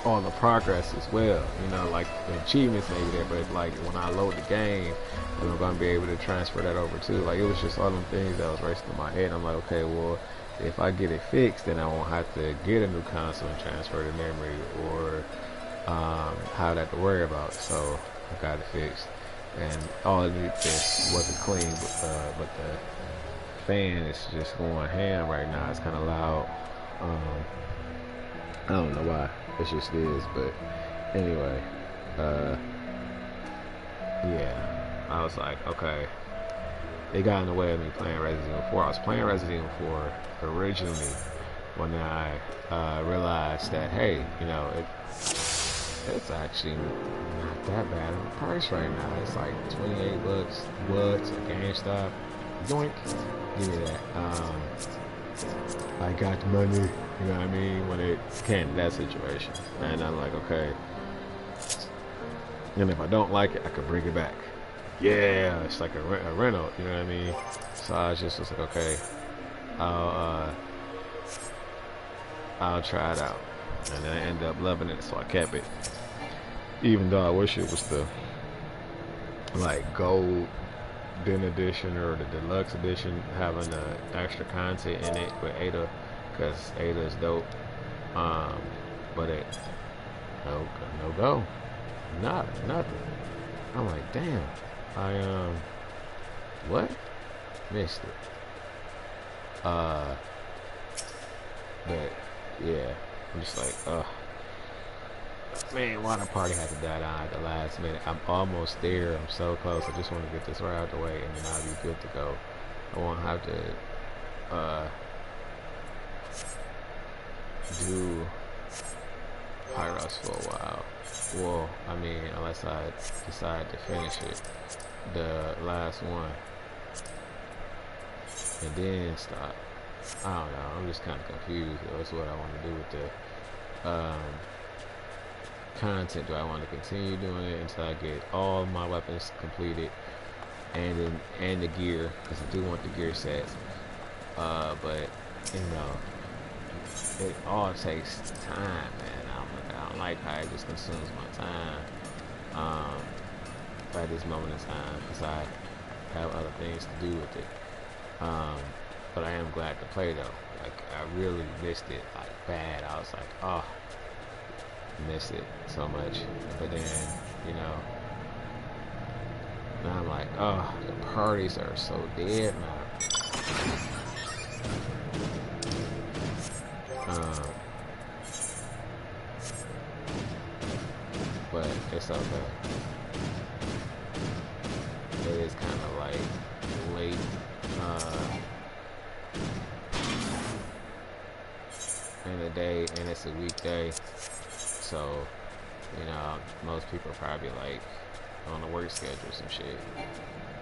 S1: on the progress as well? You know, like the achievements may be there, but like when I load the game, I'm gonna be able to transfer that over too. Like it was just all them things that was racing in my head. I'm like, okay, well, if I get it fixed, then I won't have to get a new console and transfer the memory or have that to worry about. So I got it fixed, and all it just wasn't clean, but the fan is just going ham right now. It's kind of loud. I don't know why. It just is. But anyway, yeah, I was like, okay. It got in the way of me playing Resident Evil 4. I was playing Resident Evil 4 originally when I realized that, hey, you know, it's actually that bad of a price right now. It's like 28 bucks. What? A GameStop? Yoink. Give me that. I got the money. You know what I mean? When it came to that situation. And I'm like, okay. And if I don't like it, I could bring it back. Yeah, it's like a rental. You know what I mean? So I just was like, okay, I'll try it out. And then I ended up loving it, so I kept it. Even though I wish it was the like golden edition or the deluxe edition, having the extra content in it with Ada, because Ada is dope. But it no go, nothing. I'm like, damn, I what? Missed it. But yeah, I'm just like, man, why the party had to die down at the last minute? I'm almost there. I'm so close. I just want to get this right out the way, and then I'll be good to go. I won't have to do Pyros for a while. Well, I mean, unless I decide to finish it, the last one, and then stop. I don't know. I'm just kind of confused. That's what I want to do with the content. Do I want to continue doing it until I get all my weapons completed, and the gear, because I do want the gear sets. But you know, it all takes time, man. I don't like how it just consumes my time at this moment in time, because I have other things to do with it. But I am glad to play though. Like, I really missed it like bad. I was like, oh, missed it so much. But then, you know, now I'm like, oh, the parties are so dead now. But it's okay. It is kind of like late. In the day, and it's a weekday, so you know, most people are probably like on a work schedule or some shit.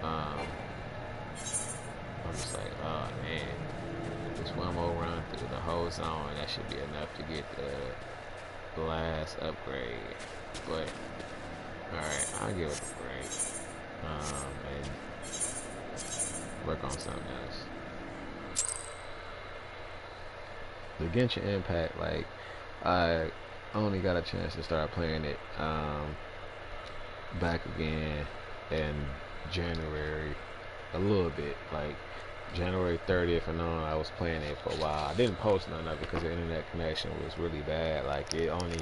S1: I'm just like, oh man, just one more run through the whole zone, that should be enough to get the last upgrade. But alright, I'll give it a break and work on something else. The Genshin Impact, like, I only got a chance to start playing it back again in January, a little bit, like January 30th and on. I was playing it for a while. I didn't post none of it because the internet connection was really bad. Like, it only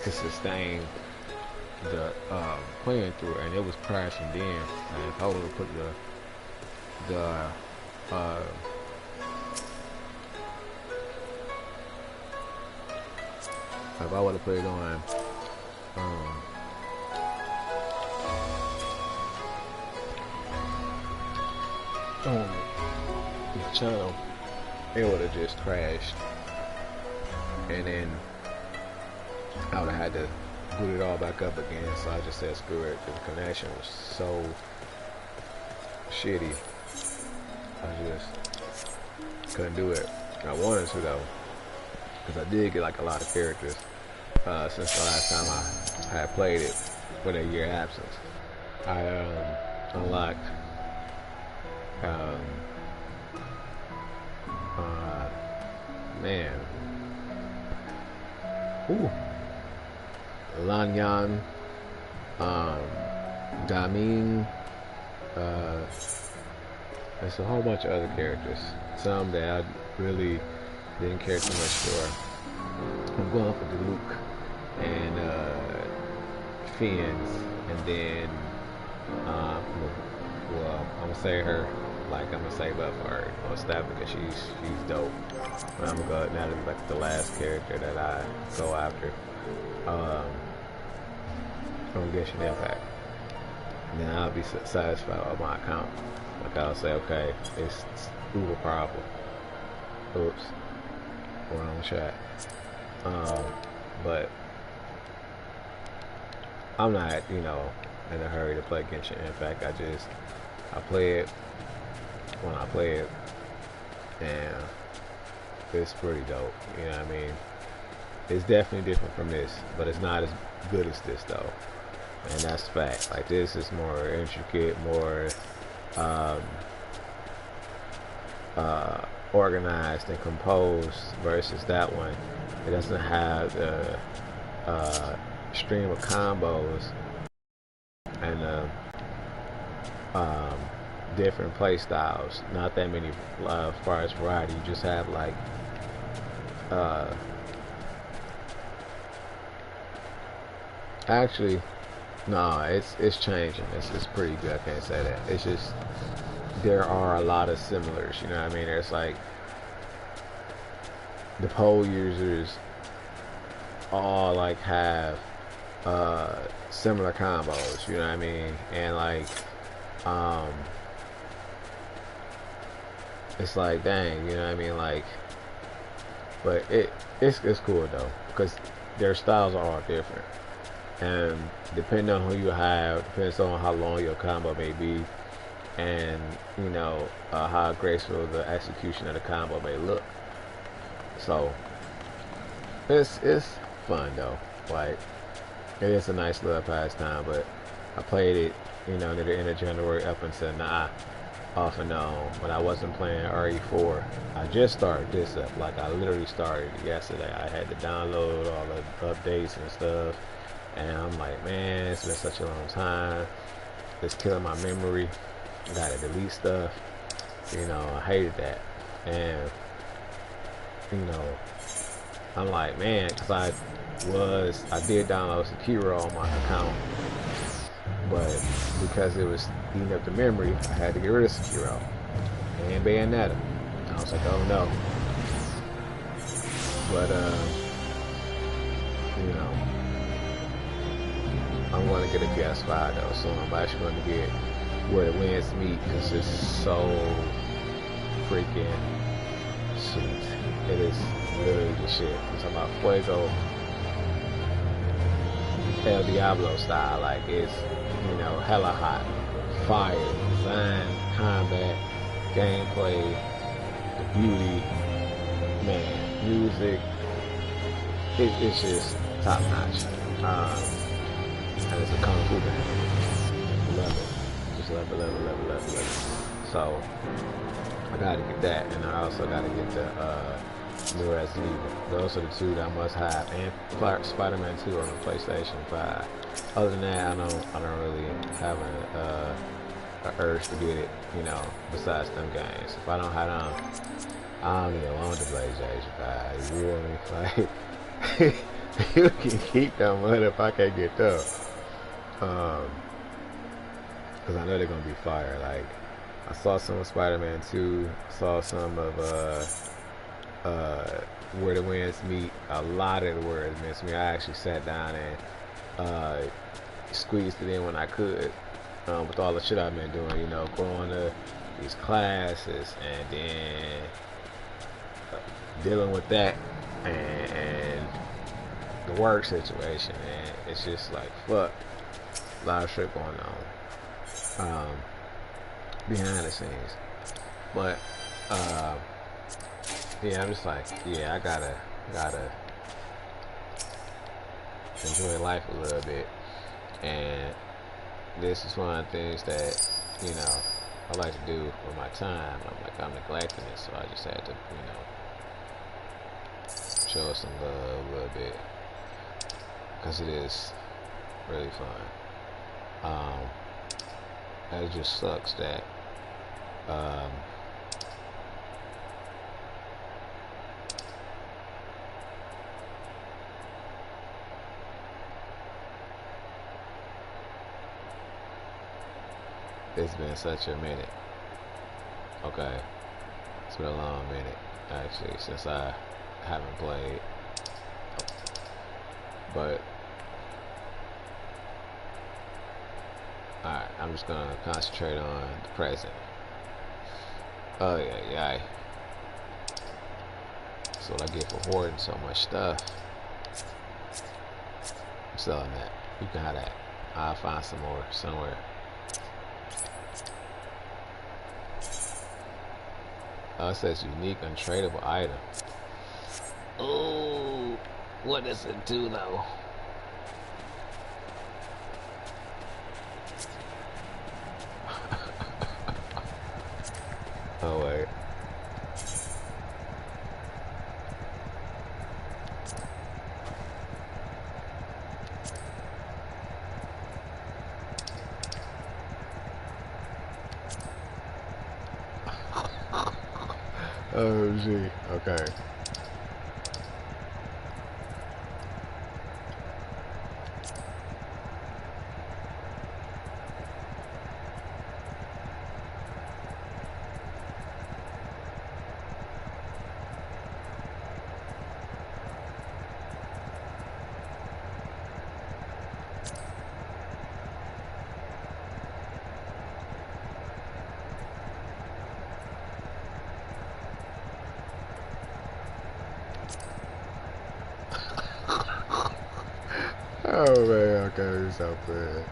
S1: could sustain the playing through, and it was crashing then. And if I would have put if I would have put it on the channel, it would have just crashed, and then I would have had to boot it all back up again. So I just said screw it. The connection was so shitty, I just couldn't do it. I wanted to though, because I did get like a lot of characters since the last time I had played it with a year absence. I unlocked man, Lanyan, Damin, there's a whole bunch of other characters, some that I really didn't care too much for. I'm going for Luke and Fiends, and then well, I'm gonna say her, like I'm gonna save up for her on staff because she's dope. But I'm gonna go, now that's like the last character that I go after. From Genshin Impact. And then I'll be satisfied with my account. Like, I'll say, okay, it's uber powerful. Oops, wrong shot. But I'm not, you know, in a hurry to play Genshin. In fact, I play it when I play it, and it's pretty dope. You know what I mean? It's definitely different from this, but it's not as good as this though, and that's fact. Like this is more intricate, more um, organized and composed versus that one. It doesn't have the stream of combos and um, different play styles. Not that many as far as variety. You just have like uh, actually no, it's changing. It's pretty good. I can't say that. It's just there are a lot of similars. You know what I mean? There's like the pole users all like have similar combos. You know what I mean? And like um, it's like dang. You know what I mean? Like, but it's cool though because their styles are all different. And depending on who you have, depends on how long your combo may be, and you know how graceful the execution of the combo may look. So it's fun though. Like it is a nice little pastime. But I played it, you know, near the end of January up until now, off and on. When I wasn't playing RE4, I just started this up. Like I literally started it yesterday. I had to download all the updates and stuff. And I'm like, man, it's been such a long time. It's killing my memory. I gotta delete stuff. You know, I hated that. And, you know, I'm like, man, because I did download Sekiro on my account. But because it was eating up the memory, I had to get rid of Sekiro. And Bayonetta. I was like, oh no. But, you know, I'm going to get a PS5 though, so I'm actually going to get Where the Winds Meet because it's so freaking sweet. It is literally the shit. I'm talking about Fuego El Diablo style. Like it's, you know, hella hot. Fire, design, combat, gameplay, the beauty, man, music. It's just top notch. And it's a kung fu game. Love it. Just love it. So I gotta get that, and I also gotta get the new Resident Evil. Those are the two that I must have, and Spider-Man 2 on the PlayStation 5. Other than that, I don't really have an urge to get it. You know, besides them games. If I don't have them, I don't even want to play PlayStation 5. You hear me? Like you can keep them, but if I can't get them. Because I know they're gonna be fire. Like I saw some of Spider-Man 2, saw some of Where the Winds Meet. A lot of the Where the Winds Meet. I actually sat down and squeezed it in when I could. With all the shit I've been doing, you know, going to these classes and then dealing with that and the work situation, and it's just like fuck. A lot of shit going on behind the scenes, but yeah, I'm just like, yeah, I gotta enjoy life a little bit, and this is one of the things that, you know, I like to do with my time. I'm neglecting it, so I just had to, you know, show us some love a little bit because it is really fun. It just sucks that it's been such a minute. Okay, it's been a long minute actually since I haven't played, but alright, I'm just gonna concentrate on the present. Oh yeah. That's what I get for hoarding so much stuff. I'm selling that. You can have that. I'll find some more somewhere. Oh, it says unique untradeable item. Oh, what does it do though? Oh wait. Oh gee, okay. Oh man, okay, so bad.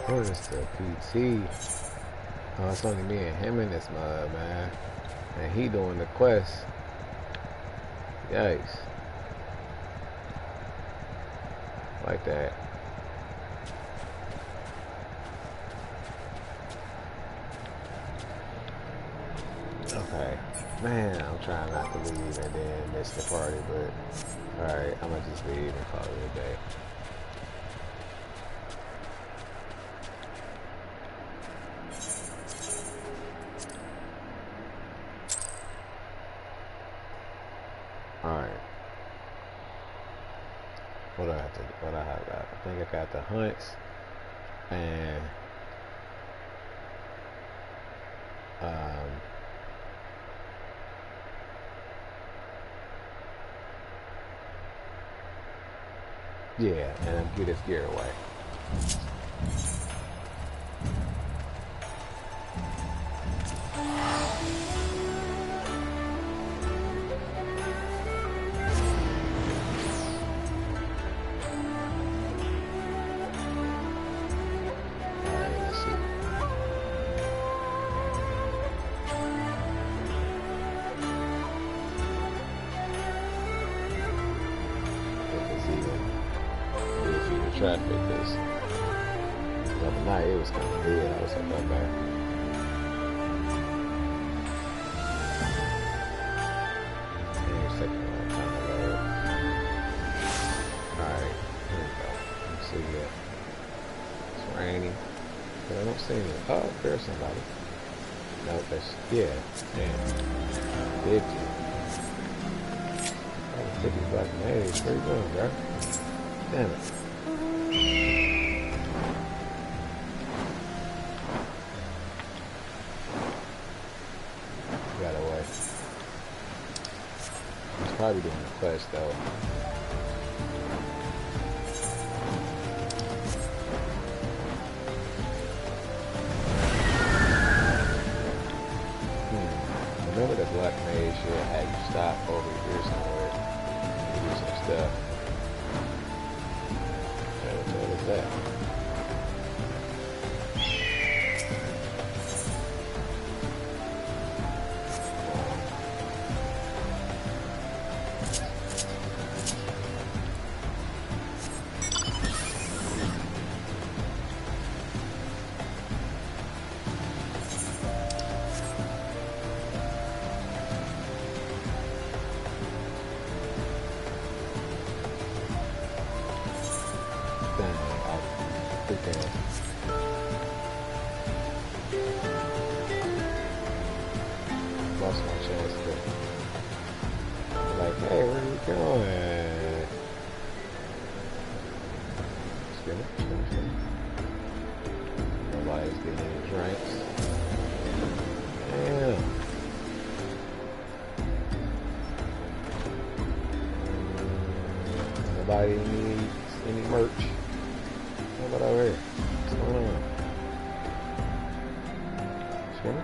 S1: What is the PT? Oh, it's only me and him in this mud, man. And he doing the quest. Yikes. Like that. Okay. Man, I'm trying not to leave and then miss the party, but alright, I'm gonna just leave and call it a day. Alright. What do I have to, what I have got? I think I got the hunts and yeah, and get his gear away. Traffic, because the other night it was kind of weird. I was like, oh man. It's taking a long time to load. Alright, here we go. Let me see it. It's raining, but I don't see any. Oh, there's somebody. No, that's, yeah, damn. Big team. Oh, 50 black maids. Where you going, bro? Damn it. Got away. He's probably doing the quest though. Remember the black mage should have you stop over here somewhere and do some stuff. Okay, what the hell is that? getting any drinks. Damn. Nobody needs any merch. How about over here? What's going on? Sure.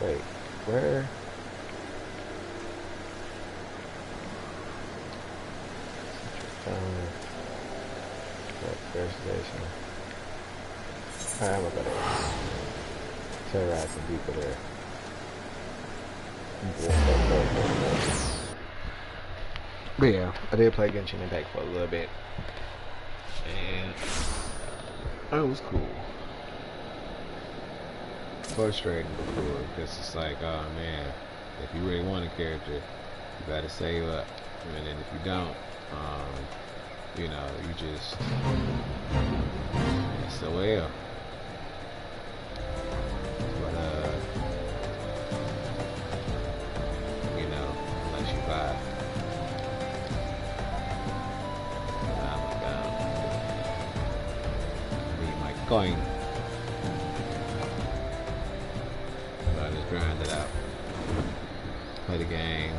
S1: Wait, where? First station. Alright, I'm gonna go there. Terrorize some people there. But yeah, I did play Genshin Impact for a little bit. And it was cool. Frustrating but cool, because it's like, oh man, if you really want a character, you gotta save up, and then if you don't, you know, you just SOL. But you know, unless you buy my coin. Grind it out. Play the game.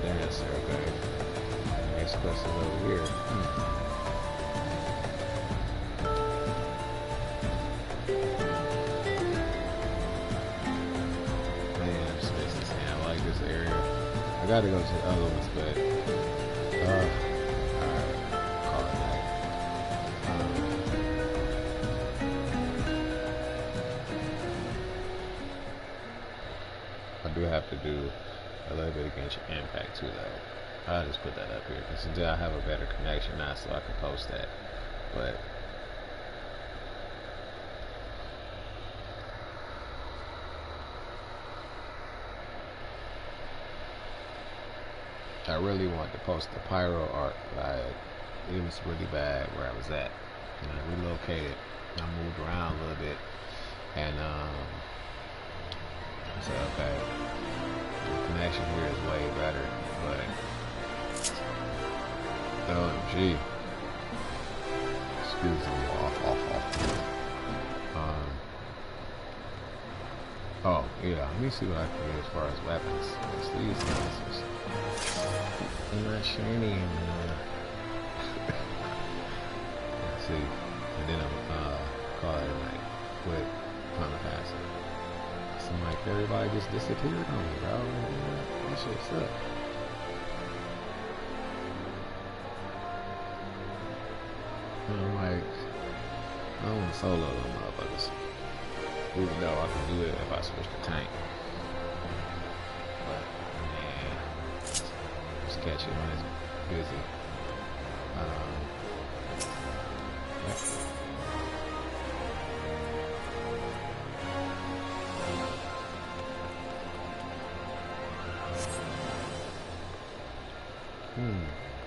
S1: That's okay. Next question over here. I gotta go to the other ones, but alright, call it that. I do have to do a little bit of Genshin Impact too, though. I'll just put that up here because until I have a better connection now, so I can post that. But I really want to post the Pyro art, but it was really bad where I was at. And I relocated. I moved around a little bit, and I said, okay, the connection here is way better, but OMG, excuse me, off. Oh yeah, let me see what I can do as far as weapons. It's these monsters. I'm not shiny anymore. Let's see. And then I'm call it a night with Final Passing. Seems like everybody just disappeared on me, bro. That shit sucks. I'm like, I don't want to solo them motherfuckers. Even though I can do it if I switch the tank. But man, just catch it when it's busy.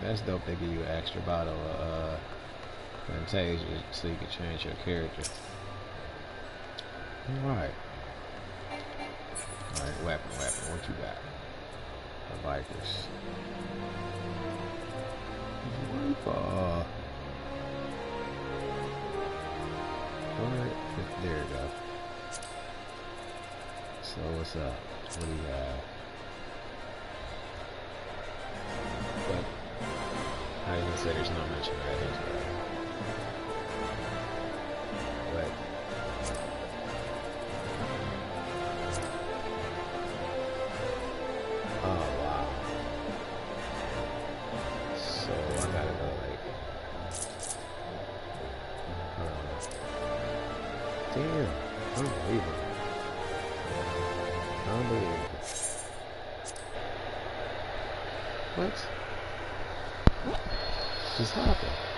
S1: That's dope. They give you an extra bottle of Fantasia so you can change your character. Alright, weapon. What you got? The Vipers. Oh. What? There you go. So what's up? What do you got? But I was gonna say there's no mention of that. But oh wow. So I gotta go like damn, unbelievable. Unbelievable. What just happened?